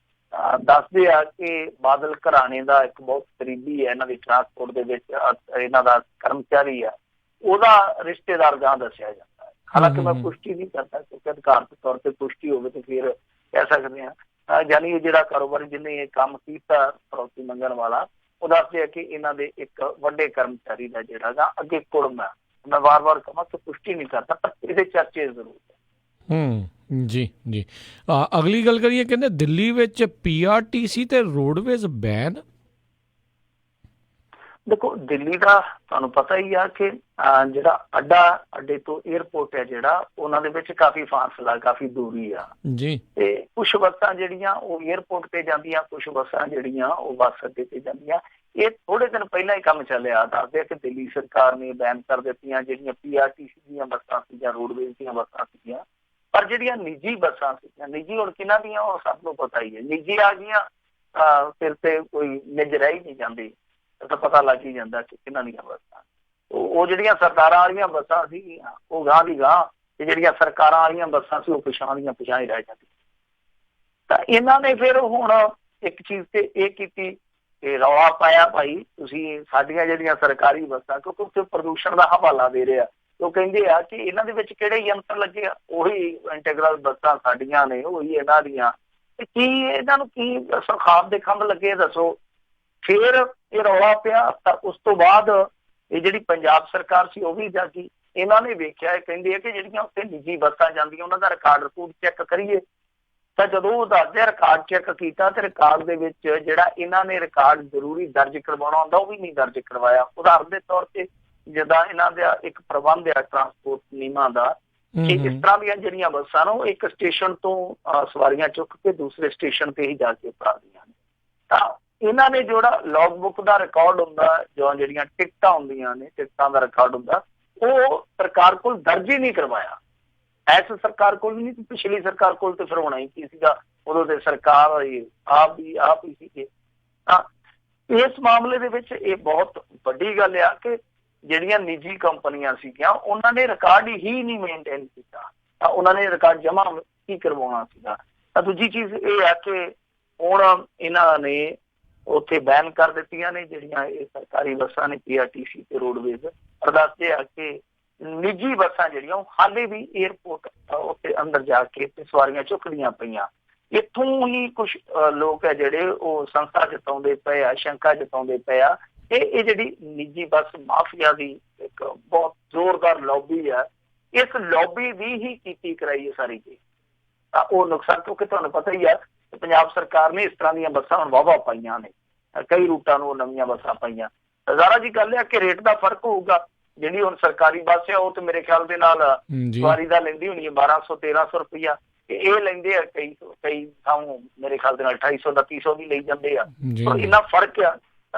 ਦੱਸਦੇ ਆ ਕਿ ਬਾਦਲ ਘਰਾਣੇ ਦਾ ਇੱਕ ਬਹੁਤ ਕਰੀਬੀ ਹੈ ਇਹਨਾਂ ਦੀ ਟਰਾਂਸਪੋਰਟ ਦੇ ਵਿੱਚ, ਇਹਨਾਂ ਦਾ ਕਰਮਚਾਰੀ ਆ, ਉਹਦਾ ਰਿਸ਼ਤੇਦਾਰ ਗਾਂ ਦੱਸਿਆ ਜਾਂਦਾ। ਹਾਲਾਂਕਿ ਮੈਂ ਪੁਸ਼ਟੀ ਨਹੀਂ ਕਰਦਾ, ਕਿਉਂਕਿ ਅਧਿਕਾਰਤ ਤੌਰ ਤੇ ਪੁਸ਼ਟੀ ਹੋਵੇ ਤੇ ਫਿਰ ਕਹਿ ਸਕਦੇ ਹਾਂ। ਯਾਨੀ ਜਿਹੜਾ ਕਾਰੋਬਾਰੀ ਜਿਹਨੇ ਇਹ ਕੰਮ ਕੀਤਾ ਫਰੌਤੀ ਮੰਗਣ ਵਾਲਾ, ਉਹ ਦੱਸਦੇ ਆ ਕਿ ਇਹਨਾਂ ਦੇ ਇੱਕ ਵੱਡੇ ਕਰਮਚਾਰੀ ਦਾ ਜਿਹੜਾ ਗਾ ਅੱਗੇ ਕੁੜਮ ਹੈ। ਮੈਂ ਵਾਰ-ਵਾਰ ਕਹਾਂ ਕਿ ਪੁਸ਼ਟੀ ਨਹੀਂ ਕਰਦਾ, ਪਰ ਇਹਦੇ ਚਰਚੇ ਜ਼ਰੂਰ ਹੈ। ਜੀ ਜੀ। ਅਗਲੀ ਗੱਲ ਕਰੀਏ, ਕਹਿੰਦੇ ਦਿੱਲੀ ਵਿੱਚ PRTC ਤੇ ਰੋਡਵੇਜ਼ ਬੈਨ। ਦੇਖੋ, ਦਿੱਲੀ ਦਾ ਤੁਹਾਨੂੰ ਪਤਾ ਹੀ ਆ ਕਿ ਜਿਹੜਾ ਅੱਡੇ ਤੋਂ ਏਅਰਪੋਰਟ ਹੈ ਜਿਹੜਾ, ਉਹਨਾਂ ਦੇ ਵਿੱਚ ਕਾਫੀ ਫਾਸਲਾ, ਕਾਫੀ ਦੂਰੀ ਆ ਜੀ। ਤੇ ਕੁਛ ਬੱਸਾਂ ਜਿਹੜੀਆਂ ਉਹ ਏਅਰਪੋਰਟ ਤੇ ਜਾਂਦੀਆਂ, ਕੁਛ ਬੱਸਾਂ ਜਿਹੜੀਆਂ ਉਹ ਬੱਸ ਅੱਡੇ ਤੇ ਜਾਂਦੀਆਂ। ਇਹ ਥੋੜੇ ਦਿਨ ਪਹਿਲਾਂ ਹੀ ਕੰਮ ਚੱਲਿਆ। ਦੱਸਦੇ ਕਿ ਦਿੱਲੀ ਸਰਕਾਰ ਨੇ ਬੈਨ ਕਰ ਦਿੱਤੀਆਂ ਜਿਹੜੀਆਂ PRTC ਦੀਆਂ ਬੱਸਾਂ ਸੀਗੀਆਂ, ਰੋਡਵੇਜ਼ ਦੀਆਂ ਬੱਸਾਂ ਸੀਗੀਆਂ। ਪਰ ਜਿਹੜੀਆਂ ਨਿੱਜੀ ਬੱਸਾਂ ਸੀਗੀਆਂ, ਨਿੱਜੀ ਹੁਣ ਕਿਹਨਾਂ ਦੀਆਂ ਉਹ ਸਭ ਨੂੰ ਪਤਾ ਹੀ ਹੈ। ਨਿੱਜੀ ਆ ਗਈਆਂ ਫਿਰ ਤੇ ਕੋਈ ਨਿੱਜ ਰਹਿ ਹੀ ਨਹੀਂ ਜਾਂਦੀ, ਤਾਂ ਪਤਾ ਲੱਗ ਹੀ ਜਾਂਦਾ ਕਿ ਕਿਹਨਾਂ ਦੀਆਂ ਬੱਸਾਂ। ਉਹ ਜਿਹੜੀਆਂ ਸਰਕਾਰਾਂ ਵਾਲੀਆਂ ਬੱਸਾਂ ਸੀਗੀਆਂ ਉਹ ਗਾਂਹ ਦੀ ਗਾਂਹ, ਤੇ ਜਿਹੜੀਆਂ ਸਰਕਾਰਾਂ ਵਾਲੀਆਂ ਬੱਸਾਂ ਸੀ ਉਹ ਪਿਛਾਂਹ ਦੀਆਂ ਪਿਛਾਂਹ ਹੀ ਰਹਿ ਜਾਂਦੀਆਂ। ਤਾਂ ਇਹਨਾਂ ਨੇ ਫਿਰ ਹੁਣ ਇੱਕ ਚੀਜ਼ ਤੇ ਇਹ ਕੀਤੀ ਕਿ ਰੌਲਾ ਪਾਇਆ, ਭਾਈ ਤੁਸੀਂ ਸਾਡੀਆਂ ਜਿਹੜੀਆਂ ਸਰਕਾਰੀ ਬੱਸਾਂ, ਕਿਉਂਕਿ ਉੱਥੇ ਪ੍ਰਦੂਸ਼ਣ ਦਾ ਹਵਾਲਾ ਦੇ ਰਹੇ ਆ, ਉਹ ਕਹਿੰਦੇ ਆ ਕਿ ਇਹਨਾਂ ਦੇ ਵਿੱਚ ਕਿਹੜੇ ਯੰਤਰ ਲੱਗੇ ਆ, ਉਹੀ ਇੰਟੀਗਰਲ ਬੱਸਾਂ ਸਾਡੀਆਂ ਨੇ, ਉਹੀ ਇਹਨਾਂ ਦੀਆਂ, ਤੇ ਕੀ ਇਹਨਾਂ ਨੂੰ ਕੀ ਸੁਖਾਬ ਦੇ ਖੰਭ ਲੱਗੇ ਦੱਸੋ। ਫਿਰ ਇਹ ਰੌਲਾ ਪਿਆ। ਤਾਂ ਉਸ ਤੋਂ ਬਾਅਦ ਇਹ ਜਿਹੜੀ ਪੰਜਾਬ ਸਰਕਾਰ ਸੀ ਉਹ ਵੀ ਜਾਗੀ। ਇਹਨਾਂ ਨੇ ਵੇਖਿਆ, ਇਹ ਕਹਿੰਦੇ ਆ ਕਿ ਜਿਹੜੀਆਂ ਉੱਥੇ ਨਿੱਜੀ ਬੱਸਾਂ ਜਾਂਦੀਆਂ ਉਹਨਾਂ ਦਾ ਰਿਕਾਰਡ ਰਿਕੂਡ ਚੈੱਕ ਕਰੀਏ। ਤਾਂ ਜਦੋਂ ਉਹ ਦੱਸਦੇ ਰਿਕਾਰਡ ਚੈੱਕ ਕੀਤਾ ਤੇ ਰਿਕਾਰਡ ਦੇ ਵਿੱਚ ਜਿਹੜਾ ਇਹਨਾਂ ਨੇ ਰਿਕਾਰਡ ਜ਼ਰੂਰੀ ਦਰਜ ਕਰਵਾਉਣਾ ਹੁੰਦਾ ਉਹ ਵੀ ਨਹੀਂ ਦਰਜ ਕਰਵਾਇਆ। ਉਦਾਹਰਨ ਦੇ ਤੌਰ ਤੇ ਜਿੱਦਾਂ ਇਹਨਾਂ ਦਾ ਇੱਕ ਪ੍ਰਬੰਧ ਆ ਟਰਾਂਸਪੋਰਟ ਨਿਯਮਾਂ ਦਾ, ਕਿ ਇਸ ਤਰ੍ਹਾਂ ਦੀਆਂ ਜਿਹੜੀਆਂ ਬੱਸਾਂ ਨੇ ਉਹ ਇੱਕ ਸਟੇਸ਼ਨ ਤੋਂ ਸਵਾਰੀਆਂ ਚੁੱਕ ਕੇ ਦੂਸਰੇ ਸਟੇਸ਼ਨ ਤੇ ਹੀ ਜਾ ਕੇ ਉਤਾਰਦੀਆਂ ਨੇ। ਤਾਂ ਇਹਨਾਂ ਨੇ ਜਿਹੜਾ ਲੌਗ ਬੁੱਕ ਦਾ ਰਿਕਾਰਡ ਹੁੰਦਾ, ਜੋ ਜਿਹੜੀਆਂ ਟਿਕਟਾਂ ਹੁੰਦੀਆਂ ਨੇ, ਟਿਕਟਾਂ ਦਾ ਰਿਕਾਰਡ ਹੁੰਦਾ, ਉਹ ਸਰਕਾਰ ਕੋਲ ਦਰਜ ਹੀ ਨਹੀਂ ਕਰਵਾਇਆ। ਐਸ ਸਰਕਾਰ ਕੋਲ ਨਹੀਂ, ਪਿਛਲੀ ਸਰਕਾਰ ਕੋਲ ਤੇ ਫਿਰ ਹੋਣਾ ਹੀ ਕੀ ਸੀਗਾ, ਉਦੋਂ ਤੇ ਸਰਕਾਰ ਆਪ ਹੀ ਸੀਗੇ। ਤਾਂ ਇਸ ਮਾਮਲੇ ਦੇ ਵਿੱਚ ਇਹ ਬਹੁਤ ਵੱਡੀ ਗੱਲ ਆ ਕਿ ਜਿਹੜੀਆਂ ਨਿੱਜੀ ਕੰਪਨੀਆਂ ਸੀਗੀਆਂ ਉਹਨਾਂ ਨੇ ਰਿਕਾਰਡ ਹੀ ਨਹੀਂ ਮੇਨਟੇਨ ਕੀਤਾ। ਤਾਂ ਉਹਨਾਂ ਨੇ ਰਿਕਾਰਡ ਜਮ੍ਹਾਂ ਕੀ ਕਰਵਾਉਣਾ ਸੀਗਾ। ਤਾਂ ਦੂਜੀ ਚੀਜ਼ ਇਹ ਆ ਕਿ ਹੁਣ ਇਹਨਾਂ ਨੇ ਉੱਥੇ ਬੈਨ ਕਰ ਦਿੱਤੀਆਂ ਨੇ ਜਿਹੜੀਆਂ ਇਹ ਸਰਕਾਰੀ ਬੱਸਾਂ ਨੇ, PRTC ਤੇ ਰੋਡਵੇਜ਼। ਪਰ ਦੱਸਦੇ ਆ ਕਿ ਨਿੱਜੀ ਬੱਸਾਂ ਜਿਹੜੀਆਂ ਉਹ ਹਾਲੇ ਵੀ ਏਅਰਪੋਰਟ ਉੱਥੇ ਅੰਦਰ ਜਾ ਕੇ ਤੇ ਸਵਾਰੀਆਂ ਚੁੱਕਦੀਆਂ ਪਈਆਂ। ਇੱਥੋਂ ਹੀ ਕੁਛ ਲੋਕ ਹੈ ਜਿਹੜੇ ਉਹ ਸੰਸਥਾ ਜਤਾਉਂਦੇ ਪਏ ਆ, ਸ਼ੰਕਾ ਜਤਾਉਂਦੇ ਪਏ ਆ ਕਿ ਇਹ ਜਿਹੜੀ ਨਿੱਜੀ ਬੱਸ ਮਾਫੀਆ ਦੀ ਇੱਕ ਬਹੁਤ ਜ਼ੋਰਦਾਰ ਲੌਬੀ ਆ, ਇਸ ਲੌਬੀ ਦੀ ਹੀ ਕੀਤੀ ਕਰਾਈ ਹੈ ਸਾਰੀ ਚੀਜ਼। ਤਾਂ ਉਹ ਨੁਕਸਾਨ, ਕਿਉਂਕਿ ਤੁਹਾਨੂੰ ਪਤਾ ਹੀ ਆ ਪੰਜਾਬ ਸਰਕਾਰ ਨੇ ਇਸ ਤਰ੍ਹਾਂ ਦੀਆਂ ਬੱਸਾਂ ਹੁਣ ਵਾਹਵਾ ਪਾਈਆਂ ਨੇ, ਕਈ ਰੂਟਾਂ ਨੂੰ ਨਵੀਆਂ ਬੱਸਾਂ ਪਾਈਆਂ। ਜ਼ਾਰਾ ਜੀ ਗੱਲ ਹੈ ਕਿ ਰੇਟ ਦਾ ਫਰਕ ਹੋਊਗਾ। ਜਿਹੜੀ ਹੁਣ ਸਰਕਾਰੀ ਬੱਸ ਆ ਉਹ ਤੇ ਮੇਰੇ ਖਿਆਲ ਦੇ ਨਾਲ ਸਵਾਰੀ ਦਾ ਲੈਂਦੀ ਹੋਣੀ ਹੈ 1200-1300 ਰੁਪਇਆ, ਤੇ ਇਹ ਲੈਂਦੇ ਆ ਕਈ ਥਾਂ ਮੇਰੇ ਖਿਆਲ ਦੇ ਨਾਲ 250 ਦਾ 300 ਵੀ ਲਈ ਜਾਂਦੇ ਆ। ਇੰਨਾ ਫਰਕ ਆ।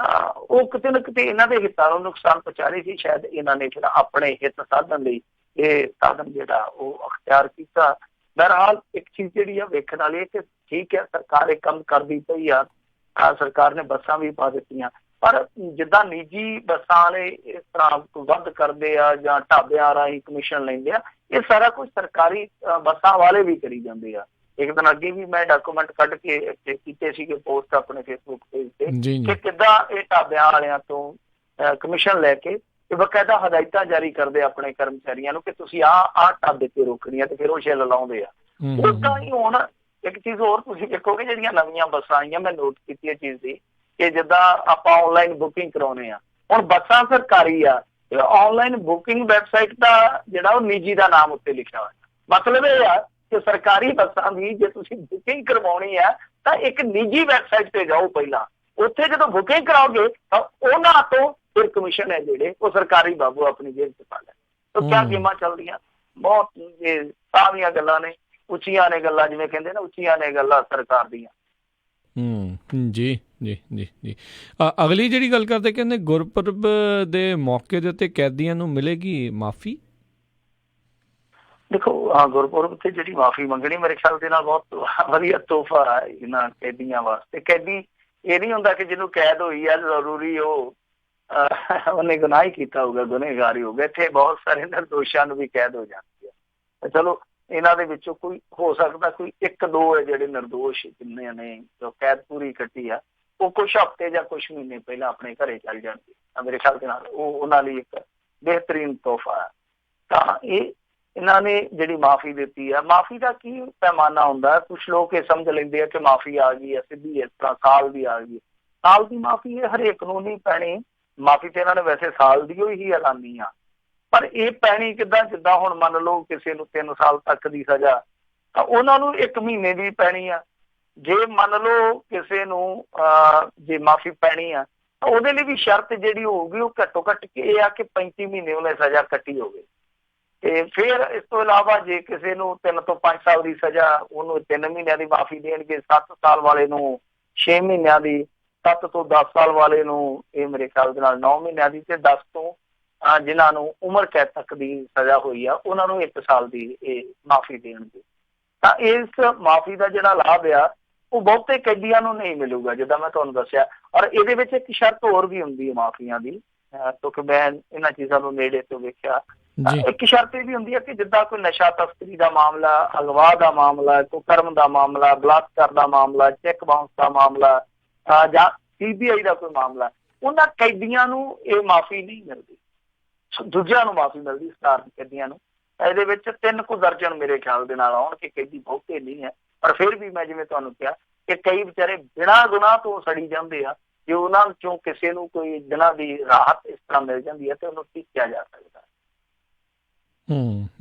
ਉਹ ਕਿਤੇ ਨਾ ਕਿਤੇ ਇਹਨਾਂ ਦੇ ਹਿੱਤਾਂ ਨੂੰ ਨੁਕਸਾਨ ਪਹੁੰਚਾ ਰਹੀ ਸੀ। ਸ਼ਾਇਦ ਇਹਨਾਂ ਨੇ ਫਿਰ ਆਪਣੇ ਹਿੱਤ ਸਾਧਨ ਲਈ ਇਹ ਸਾਧਨ ਜਿਹੜਾ ਉਹ ਅਖਤਿਆਰ ਕੀਤਾ। ਬਹਰਹਾਲ ਇੱਕ ਚੀਜ਼ ਜਿਹੜੀ ਆ ਵੇਖਣ ਵਾਲੀ ਹੈ ਕਿ ਠੀਕ ਹੈ, ਸਰਕਾਰ ਇਹ ਕੰਮ ਕਰਦੀ ਪਈ ਆ, ਸਰਕਾਰ ਨੇ ਬੱਸਾਂ ਵੀ ਪਾ ਦਿੱਤੀਆਂ, ਪਰ ਜਿੱਦਾਂ ਨਿੱਜੀ ਬੱਸਾਂ ਵਾਲੇ ਇਸ ਤਰ੍ਹਾਂ ਵੱਧ ਕਰਦੇ ਆ ਜਾਂ ਢਾਬਿਆਂ ਰਾਹੀਂ ਕਮਿਸ਼ਨ ਲੈਂਦੇ ਆ, ਇਹ ਸਾਰਾ ਕੁਝ ਸਰਕਾਰੀ ਬੱਸਾਂ ਵਾਲੇ ਵੀ ਕਰੀ ਜਾਂਦੇ ਆ। ਇੱਕ ਦਿਨ ਅੱਗੇ ਵੀ ਮੈਂ ਡਾਕੂਮੈਂਟ ਕੱਢ ਕੇ ਕੀਤੇ ਸੀਗੇ ਪੋਸਟ ਆਪਣੇ ਫੇਸਬੁੱਕ ਪੇਜ ਤੇ ਕਿ ਕਿੱਦਾਂ ਇਹ ਢਾਬਿਆਂ ਵਾਲਿਆਂ ਤੋਂ ਕਮਿਸ਼ਨ ਲੈ ਕੇ ਤੇ ਬਕਾਇਦਾ ਹਦਾਇਤਾਂ ਜਾਰੀ ਕਰਦੇ ਆਪਣੇ ਕਰਮਚਾਰੀਆਂ ਨੂੰ ਕਿ ਤੁਸੀਂ ਆਹ ਢਾਬੇ ਤੇ ਰੋਕਣੀ ਆ, ਤੇ ਫਿਰ ਉਹ ਛਿੱਲ ਲਾਉਂਦੇ ਆ। ਉਦਾਂ ਹੀ ਹੁਣ ਇੱਕ ਚੀਜ਼ ਹੋਰ ਤੁਸੀਂ ਦੇਖੋਗੇ, ਜਿਹੜੀਆਂ ਨਵੀਆਂ ਬੱਸਾਂ ਆਈਆਂ, ਮੈਂ ਨੋਟ ਕੀਤੀ ਇਹ ਚੀਜ਼ ਦੀ ਕਿ ਜਿੱਦਾਂ ਆਪਾਂ ਆਨਲਾਈਨ ਬੁਕਿੰਗ ਕਰਾਉਣੇ ਆ, ਹੁਣ ਬੱਸਾਂ ਸਰਕਾਰੀ ਆ, ਆਨਲਾਈਨ ਬੁਕਿੰਗ ਵੈਬਸਾਈਟ ਦਾ ਜਿਹੜਾ ਉਹ ਨਿੱਜੀ ਦਾ ਨਾਮ ਉੱਤੇ ਲਿਖਿਆ ਹੋਇਆ। ਮਤਲਬ ਇਹ ਆ ਕਿ ਸਰਕਾਰੀ ਬੱਸਾਂ ਦੀ ਜੇ ਤੁਸੀਂ ਬੁਕਿੰਗ ਕਰਵਾਉਣੀ ਆ ਤਾਂ ਇੱਕ ਨਿੱਜੀ ਵੈਬਸਾਈਟ ਤੇ ਜਾਓ ਪਹਿਲਾਂ, ਉੱਥੇ ਜਦੋਂ ਬੁਕਿੰਗ ਕਰਾਓਗੇ ਤਾਂ ਉਹਨਾਂ ਤੋਂ ਫਿਰ ਕਮਿਸ਼ਨ ਹੈ ਜਿਹੜੇ ਉਹ ਸਰਕਾਰੀ ਬਾਬੂ ਆਪਣੀ ਜੇਬ ਚ ਪਾ ਲੈ। ਤਾਂ ਕਿਆ ਗੇਮਾਂ ਚੱਲਦੀਆਂ, ਬਹੁਤ ਸਾਰੀਆਂ ਗੱਲਾਂ ਨੇ, ਉੱਚੀਆਂ ਨੇ ਗੱਲਾਂ, ਜਿਵੇਂ ਕਹਿੰਦੇ ਨਾ ਉੱਚੀਆਂ ਨੇ ਗੱਲਾਂ ਸਰਕਾਰ ਦੀਆਂ। ਜੀ ਜੀ ਜੀ ਜੀ। ਅਗਲੀ ਜਿਹੜੀ ਗੱਲ ਕਰਦੇ, ਕਹਿੰਦੇ ਗੁਰਪੁਰਬ ਦੇ ਮੌਕੇ ਦੇ ਉੱਤੇ ਕੈਦੀਆਂ ਨੂੰ ਮਿਲੇਗੀ ਮਾਫੀ। ਦੇਖੋ, ਗੁਰਪੁਰਬ ਤੇ ਜਿਹੜੀ ਮਾਫੀ ਮੰਗਣੀ ਮੇਰੇ ਖਿਆਲ ਦੇ ਨਾਲ ਬਹੁਤ ਵਧੀਆ ਤੋਹਫਾ ਹੈ ਇਹਨਾਂ ਕੈਦੀਆਂ ਵਾਸਤੇ। ਕੈਦੀ ਇਹ ਨਹੀਂ ਹੁੰਦਾ ਕਿ ਜਿਹਨੂੰ ਕੈਦ ਹੋਈ ਹੈ ਜ਼ਰੂਰੀ ਉਹਨੇ ਗੁਨਾਹ ਹੀ ਕੀਤਾ ਹੋਊਗਾ, ਗੁਨੇਗਾਰ ਹੀ ਹੋਊਗਾ। ਇੱਥੇ ਬਹੁਤ ਸਾਰੇ ਨਿਰਦੋਸ਼ਾਂ ਨੂੰ ਵੀ ਕੈਦ ਹੋ ਜਾਂਦੀ ਹੈ। ਚਲੋ ਇਹਨਾਂ ਦੇ ਵਿੱਚੋਂ ਕੋਈ ਹੋ ਸਕਦਾ ਕੋਈ 1-2 ਹੈ ਜਿਹੜੇ ਨਿਰਦੋਸ਼, ਜਿੰਨੇ ਨੇ ਜੋ ਕੈਦ ਪੂਰੀ ਕੱਟੀ ਆ, ਉਹ ਕੁਛ ਹਫ਼ਤੇ ਜਾਂ ਕੁਛ ਮਹੀਨੇ ਪਹਿਲਾਂ ਆਪਣੇ ਘਰੇ ਚੱਲ ਜਾਣਗੇ। ਮੇਰੇ ਖਿਆਲ ਦੇ ਨਾਲ ਉਹ ਉਹਨਾਂ ਲਈ ਇੱਕ ਬਿਹਤਰੀਨ ਤੋਹਫਾ ਹੈ। ਤਾਂ ਇਹ ਇਹਨਾਂ ਨੇ ਜਿਹੜੀ ਮਾਫੀ ਦਿੱਤੀ ਆ, ਮਾਫੀ ਦਾ ਕੀ ਪੈਮਾਨਾ ਹੁੰਦਾ? ਕੁਝ ਲੋਕ ਇਹ ਸਮਝ ਲੈਂਦੇ ਆ ਕਿ ਮਾਫੀ ਆ ਗਈ ਹੈ ਸਿੱਧੀ, ਇਸ ਤਰ੍ਹਾਂ ਸਾਲ ਦੀ ਆ ਗਈ। ਸਾਲ ਦੀ ਮਾਫੀ ਇਹ ਹਰੇਕ ਨੂੰ ਨਹੀਂ ਪੈਣੀ। ਮਾਫੀ ਤੇ ਇਹਨਾਂ ਨੇ ਵੈਸੇ ਸਾਲ ਦੀ ਹੀ ਐਲਾਨੀ ਆ, ਪਰ ਇਹ ਪੈਣੀ ਕਿੱਦਾਂ? ਜਿੱਦਾਂ ਹੁਣ ਮੰਨ ਲਓ ਕਿਸੇ ਨੂੰ 3 ਸਾਲ ਤੱਕ ਦੀ ਸਜ਼ਾ, ਤਾਂ ਉਹਨਾਂ ਨੂੰ 1 ਮਹੀਨੇ ਦੀ ਪੈਣੀ ਆ। ਜੇ ਮੰਨ ਲਓ ਕਿਸੇ ਨੂੰ ਜੇ ਮਾਫੀ ਪੈਣੀ ਆ ਤਾਂ ਉਹਦੇ ਲਈ ਵੀ ਸ਼ਰਤ ਜਿਹੜੀ ਹੋਊਗੀ ਉਹ ਘੱਟੋ ਘੱਟ ਇਹ ਆ ਕਿ 35 ਮਹੀਨੇ ਉਹਨੇ ਸਜ਼ਾ ਕੱਟੀ ਹੋਵੇ। ਤੇ ਫਿਰ ਇਸ ਤੋਂ ਇਲਾਵਾ ਜੇ ਕਿਸੇ ਨੂੰ 3 ਤੋਂ 5 ਸਾਲ ਦੀ ਸਜ਼ਾ, ਉਹਨੂੰ 3 ਮਹੀਨਿਆਂ ਦੀ ਮਾਫੀ ਦੇਣਗੇ। 7 ਸਾਲ ਵਾਲੇ ਨੂੰ 6 ਮਹੀਨਿਆਂ ਦੀ, 7 ਤੋਂ 10 ਸਾਲ ਵਾਲੇ ਨੂੰ ਇਹ ਮੇਰੇ ਖਿਆਲ ਦੇ ਨਾਲ 9 ਮਹੀਨਿਆਂ ਦੀ, ਤੇ 10 ਤੋਂ ਜਿਨ੍ਹਾਂ ਨੂੰ ਉਮਰ ਕੈਦ ਤੱਕ ਦੀ ਸਜ਼ਾ ਹੋਈ ਆ ਉਹਨਾਂ ਨੂੰ 1 ਸਾਲ ਦੀ ਇਹ ਮਾਫੀ ਦੇਣਗੇ। ਤਾਂ ਇਸ ਮਾਫੀ ਦਾ ਜਿਹੜਾ ਲਾਭ ਆ ਉਹ ਬਹੁਤੇ ਕੈਦੀਆਂ ਨੂੰ ਨਹੀਂ ਮਿਲੂਗਾ, ਜਿੱਦਾਂ ਮੈਂ ਤੁਹਾਨੂੰ ਦੱਸਿਆ। ਔਰ ਇਹਦੇ ਵਿੱਚ ਇੱਕ ਸ਼ਰਤ ਹੋਰ ਵੀ ਹੁੰਦੀ ਹੈ ਮਾਫੀਆਂ ਦੀ, ਕਿਉਂਕਿ ਮੈਂ ਇਹਨਾਂ ਚੀਜ਼ਾਂ ਨੂੰ ਨੇੜੇ ਤੋਂ ਵੇਖਿਆ। ਇੱਕ ਸ਼ਰਤ ਇਹ ਵੀ ਹੁੰਦੀ ਹੈ ਕਿ ਜਿੱਦਾਂ ਕੋਈ ਨਸ਼ਾ ਤਸਕਰੀ ਦਾ ਮਾਮਲਾ, ਅਗਵਾ ਦਾ ਮਾਮਲਾ, ਕੁਕਰਮ ਦਾ ਮਾਮਲਾ, ਬਲਾਤਕਾਰ ਦਾ ਮਾਮਲਾ, ਚੈੱਕ ਬਾਉਂਸ ਦਾ ਮਾਮਲਾ, ਜਾਂ CBI ਦਾ ਕੋਈ ਮਾਮਲਾ, ਉਹਨਾਂ ਕੈਦੀਆਂ ਨੂੰ ਇਹ ਮਾਫੀ ਨਹੀਂ ਮਿਲਦੀ, ਦੂਜਿਆਂ ਨੂੰ ਮਾਫੀ ਮਿਲਦੀ, ਸਟਾਰ ਕੈਦੀਆਂ ਨੂੰ। ਇਹਦੇ ਵਿੱਚ 3 ਕੁ ਦਰਜਨ ਮੇਰੇ ਖਿਆਲ ਦੇ ਨਾਲ ਆਉਣ ਕਿ ਕੈਦੀ ਬਹੁਤੇ ਨਹੀਂ ਹੈ, ਪਰ ਫਿਰ ਵੀ ਮੈਂ ਜਿਵੇਂ ਤੁਹਾਨੂੰ ਕਿਹਾ ਕਿ ਕਈ ਵਿਚਾਰੇ ਬਿਨਾਂ ਗੁਨਾਹ ਤੋਂ ਸੜੀ ਜਾਂਦੇ ਆ। ਜੇ ਉਹਨਾਂ ਚੋਂ ਕਿਸੇ ਨੂੰ ਕੋਈ ਦਿਨਾਂ ਦੀ ਰਾਹਤ ਇਸ ਤਰ੍ਹਾਂ ਮਿਲ ਜਾਂਦੀ ਹੈ ਤੇ ਉਹਨੂੰ ਠੀਕ ਕਿਹਾ ਜਾ ਸਕਦਾ।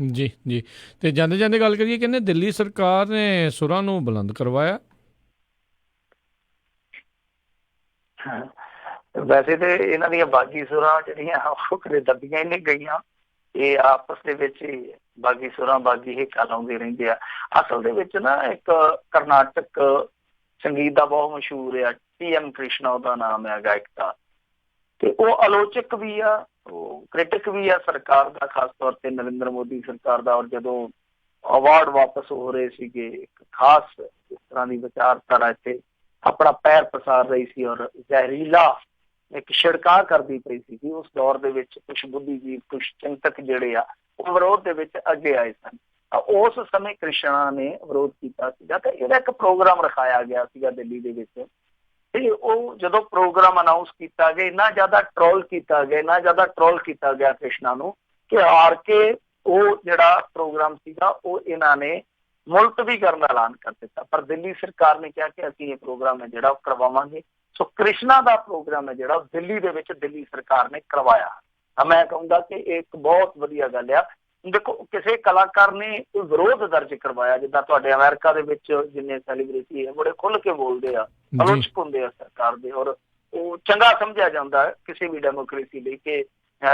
ਜੀ ਜੀ। ਤੇ ਜਾਂਦੇ ਜਾਂਦੇ ਗੱਲ ਕਰੀਏ, ਕਹਿੰਦੇ ਦਿੱਲੀ ਸਰਕਾਰ ਨੇ ਸੁਰਾਂ ਨੂੰ ਬੁਲੰਦ ਕਰਵਾਇਆ। ਵੈਸੇ ਤੇ ਇਹਨਾਂ ਦੀਆਂ ਬਾਗੀ ਸੁਰਾਂ ਜਿਹੜੀਆਂ ਉਹ ਕਦੇ ਦੱਬੀਆਂ ਹੀ ਨਹੀਂ ਗਈਆਂ, ਇਹ ਆਪਸ ਦੇ ਵਿੱਚ ਹੀ ਬਾਗੀ ਸੁਰਾਂ ਬਾਗੀ ਹਿੱਕਾ ਲਾਉਂਦੇ ਰਹਿੰਦੇ ਆ। ਅਸਲ ਦੇ ਵਿੱਚ ਨਾ ਇੱਕ ਕਰਨਾਟਕ ਸੰਗੀਤ ਦਾ ਬਹੁਤ ਮਸ਼ਹੂਰ ਆ, TM ਕ੍ਰਿਸ਼ਨਾ ਉਹਦਾ ਨਾਮ ਹੈ ਗਾਇਕ ਦਾ, ਤੇ ਉਹ ਆਲੋਚਕ ਵੀ ਆ, ਉਹ ਕ੍ਰਿਟਿਕ ਵੀ ਆ ਸਰਕਾਰ ਦਾ, ਖਾਸ ਤੌਰ ਤੇ ਨਰਿੰਦਰ ਮੋਦੀ ਸਰਕਾਰ ਦਾ। ਔਰ ਜਦੋਂ ਅਵਾਰਡ ਵਾਪਸ ਹੋ ਰਹੇ ਸੀਗੇ, ਇੱਕ ਖਾਸ ਇਸ ਤਰ੍ਹਾਂ ਦੀ ਵਿਚਾਰਧਾਰਾ ਇੱਥੇ ਆਪਣਾ ਪੈਰ ਪਸਾਰ ਰਹੀ ਸੀ ਔਰ ਜ਼ਹਿਰੀਲਾ ਇੱਕ ਛਿੜਕਾਅ ਕਰਦੀ ਪਈ ਸੀਗੀ। ਉਸ ਦੌਰ ਦੇ ਵਿੱਚ ਕੁਛ ਬੁੱਧੀਜੀਵ, ਕੁਛ ਚਿੰਤਕ ਜਿਹੜੇ ਆ ਉਹ ਵਿਰੋਧ ਦੇ ਵਿੱਚ ਅੱਗੇ ਆਏ ਸਨ। ਉਸ ਸਮੇਂ ਕ੍ਰਿਸ਼ਨਾ ਨੇ ਵਿਰੋਧ ਕੀਤਾ ਸੀਗਾ ਤੇ ਇਹਦਾ ਇੱਕ ਪ੍ਰੋਗਰਾਮ ਰਖਾਇਆ ਗਿਆ ਸੀਗਾ ਦਿੱਲੀ ਦੇ ਵਿੱਚ। ਤੇ ਉਹ ਜਦੋਂ ਪ੍ਰੋਗਰਾਮ ਅਨਾਊਂਸ ਕੀਤਾ ਗਿਆ, ਇੰਨਾ ਜ਼ਿਆਦਾ ਟਰੋਲ ਕੀਤਾ ਗਿਆ ਕ੍ਰਿਸ਼ਨਾ ਨੂੰ ਕਿ ਹਾਰ ਕੇ ਉਹ ਜਿਹੜਾ ਪ੍ਰੋਗਰਾਮ ਸੀਗਾ ਉਹ ਇਹਨਾਂ ਨੇ ਮੁਲਤਵੀ ਕਰਨ ਦਾ ਐਲਾਨ ਕਰ ਦਿੱਤਾ। ਪਰ ਦਿੱਲੀ ਸਰਕਾਰ ਨੇ ਕਿਹਾ ਕਿ ਅਸੀਂ ਇਹ ਪ੍ਰੋਗਰਾਮ ਹੈ ਜਿਹੜਾ ਉਹ ਕਰਵਾਵਾਂਗੇ। ਸੋ ਕ੍ਰਿਸ਼ਨਾ ਦਾ ਪ੍ਰੋਗਰਾਮ ਹੈ ਜਿਹੜਾ ਦਿੱਲੀ ਦੇ ਵਿੱਚ ਦਿੱਲੀ ਸਰਕਾਰ ਨੇ ਕਰਵਾਇਆ। ਤਾਂ ਮੈਂ ਕਹੂੰਗਾ ਕਿ ਇਹ ਇੱਕ ਬਹੁਤ ਵਧੀਆ ਗੱਲ ਆ। ਦੇਖੋ, ਕਿਸੇ ਕਲਾਕਾਰ ਨੇ ਕੋਈ ਵਿਰੋਧ ਦਰਜ ਕਰਵਾਇਆ, ਜਿੱਦਾਂ ਤੁਹਾਡੇ ਅਮਰੀਕਾ ਦੇ ਵਿੱਚ ਜਿੰਨੇ ਸੈਲੀਬ੍ਰਿਟੀ ਹੈ ਬੜੇ ਖੁੱਲ ਕੇ ਬੋਲਦੇ ਆ, ਆਲੋਚਕ ਹੁੰਦੇ ਆ ਸਰਕਾਰ ਦੇ, ਔਰ ਉਹ ਚੰਗਾ ਸਮਝਿਆ ਜਾਂਦਾ ਕਿਸੇ ਵੀ ਡੈਮੋਕ੍ਰੇਸੀ ਲਈ ਕਿ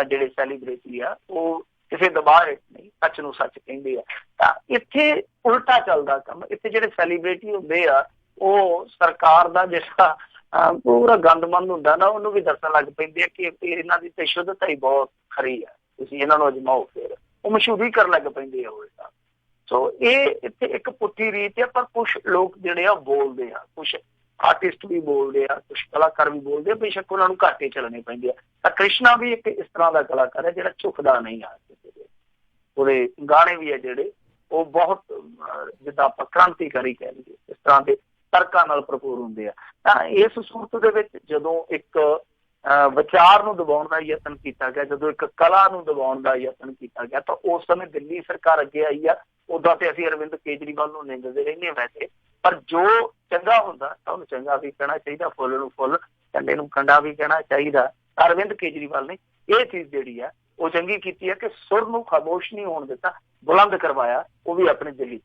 ਜਿਹੜੇ ਸੈਲੀਬ੍ਰਿਟੀ ਆ ਉਹ ਕਿਸੇ ਦਬਾਅ ਹੇਠ ਨਹੀਂ, ਸੱਚ ਨੂੰ ਸੱਚ ਕਹਿੰਦੇ ਆ। ਤਾਂ ਇੱਥੇ ਉਲਟਾ ਚੱਲਦਾ ਕੰਮ। ਇੱਥੇ ਜਿਹੜੇ ਸੈਲੀਬ੍ਰਿਟੀ ਹੁੰਦੇ ਆ ਉਹ ਸਰਕਾਰ ਦਾ ਜਿਹੜਾ ਪੂਰਾ ਗੰਦਮੰਦ ਹੁੰਦਾ ਨਾ, ਉਹਨੂੰ ਵੀ ਦੱਸਣ ਲੱਗ ਪੈਂਦੇ ਆ ਕਿ ਇਹਨਾਂ ਦੀ ਤੇ ਸ਼ੁੱਧਤਾ ਹੀ ਬਹੁਤ ਖਰੀ ਆ, ਤੁਸੀਂ ਇਹਨਾਂ ਨੂੰ ਅਜਮਾਓ। ਫਿਰ ਉਹ ਮਸ਼ਹੂਰੀ ਕਰਨ ਲੱਗ ਪੈਂਦੇ ਆ ਉਲਟਾ। ਸੋ ਇਹ ਇੱਥੇ ਇੱਕ ਪੁੱਠੀ ਰੀਤ ਆ। ਪਰ ਕੁਛ ਲੋਕ ਜਿਹੜੇ ਆ ਬੋਲਦੇ ਆ, ਕੁਛ ਆਰਟਿਸਟ ਵੀ ਬੋਲਦੇ ਆ, ਕੁਛ ਕਲਾਕਾਰ ਵੀ ਬੋਲਦੇ ਆ, ਬੇਸ਼ੱਕ ਉਹਨਾਂ ਨੂੰ ਘਾਟੇ ਚੱਲਣੇ ਪੈਂਦੇ ਆ। ਤਾਂ ਕ੍ਰਿਸ਼ਨਾ ਵੀ ਇੱਕ ਇਸ ਤਰ੍ਹਾਂ ਦਾ ਕਲਾਕਾਰ ਹੈ ਜਿਹੜਾ ਝੁਕਦਾ ਨਹੀਂ ਆ। ਉਹਦੇ ਗਾਣੇ ਵੀ ਹੈ ਜਿਹੜੇ ਉਹ ਬਹੁਤ ਜਿੱਦਾਂ ਆਪਾਂ ਕ੍ਰਾਂਤੀਕਾਰੀ ਕਹਿ ਲਈਏ, ਇਸ ਤਰ੍ਹਾਂ ਦੇ ਤਰਕਾਂ ਨਾਲ ਭਰਪੂਰ ਹੁੰਦੇ ਆ। ਤਾਂ ਇਸ ਸੂਰਤ ਦੇ ਵਿੱਚ ਜਦੋਂ ਇੱਕ ਵਿਚਾਰ ਨੂੰ ਦਬਾਉਣ ਦਾ ਯਤਨ ਕੀਤਾ ਗਿਆ, ਜਦੋਂ ਇੱਕ ਕਲਾ ਨੂੰ ਦਬਾਉਣ ਦਾ ਯਤਨ ਕੀਤਾ ਗਿਆ, ਤਾਂ ਉਸ ਸਮੇਂ ਦਿੱਲੀ ਸਰਕਾਰ ਅੱਗੇ ਆਈ ਆ। ਉਦਾਂ ਤੇ ਅਸੀਂ ਅਰਵਿੰਦ ਕੇਜਰੀਵਾਲ ਨੂੰ ਨਿੰਦਦੇ ਰਹਿੰਦੇ ਵੈਸੇ, ਪਰ ਜੋ ਚੰਗਾ ਹੁੰਦਾ ਤਾਂ ਉਹਨੂੰ ਚੰਗਾ ਵੀ ਕਹਿਣਾ ਚਾਹੀਦਾ, ਫੁੱਲ ਨੂੰ ਫੁੱਲ, ਕੰਡੇ ਨੂੰ ਕੰਡਾ ਵੀ ਕਹਿਣਾ ਚਾਹੀਦਾ। ਅਰਵਿੰਦ ਕੇਜਰੀਵਾਲ ਨੇ ਇਹ ਚੀਜ਼ ਜਿਹੜੀ ਆ ਉਹ ਚੰਗੀ ਕੀਤੀ ਹੈ ਕਿ ਸੁਰ ਨੂੰ ਖਾਮੋਸ਼ ਨਹੀਂ ਹੋਣ ਦਿੱਤਾ, ਬੁਲੰਦ ਕਰਵਾਇਆ, ਉਹ ਵੀ ਆਪਣੇ ਦਿੱਲੀ।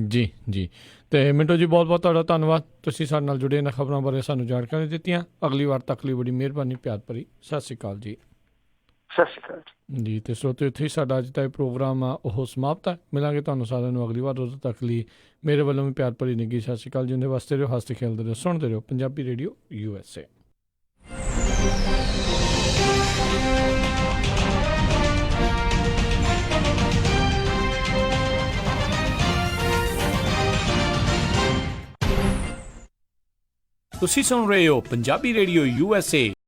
ਜੀ ਜੀ। ਤੇ ਮਿੰਟੋ ਜੀ, ਬਹੁਤ ਬਹੁਤ ਤੁਹਾਡਾ ਧੰਨਵਾਦ। ਤੁਸੀਂ ਸਾਡੇ ਨਾਲ ਜੁੜੇ ਇਹਨਾਂ ਖਬਰਾਂ ਬਾਰੇ ਸਾਨੂੰ ਜਾਣਕਾਰੀ ਦਿੱਤੀਆਂ। ਅਗਲੀ ਵਾਰ ਤੱਕ ਲਈ ਬੜੀ ਮਿਹਰਬਾਨੀ, ਪਿਆਰ ਭਰੀ ਸਤਿ ਸ਼੍ਰੀ ਅਕਾਲ ਜੀ। ਸਤਿ ਸ਼੍ਰੀ ਅਕਾਲ ਜੀ। ਤੇ ਸਰੋਤਿਓ, ਇੱਥੇ ਹੀ ਸਾਡਾ ਅੱਜ ਦਾ ਇਹ ਪ੍ਰੋਗਰਾਮ ਆ ਉਹ ਸਮਾਪਤ ਹੈ। ਮਿਲਾਂਗੇ ਤੁਹਾਨੂੰ ਸਾਰਿਆਂ ਨੂੰ ਅਗਲੀ ਵਾਰ। ਉਦੋਂ ਤੱਕ ਲਈ ਮੇਰੇ ਵੱਲੋਂ ਵੀ ਪਿਆਰ ਭਰੀ ਨਿੱਘੀ ਸਤਿ ਸ਼੍ਰੀ ਅਕਾਲ। ਜਿਉਂਦੇ ਵਸਦੇ ਰਹੋ, ਹੱਸਦੇ ਖੇਡਦੇ ਰਹੋ, ਸੁਣਦੇ ਰਹੋ ਪੰਜਾਬੀ ਰੇਡੀਓ USA। ਤੁਸੀਂ ਸੁਣ ਰਹੇ ਹੋ ਪੰਜਾਬੀ ਰੇਡੀਓ USA।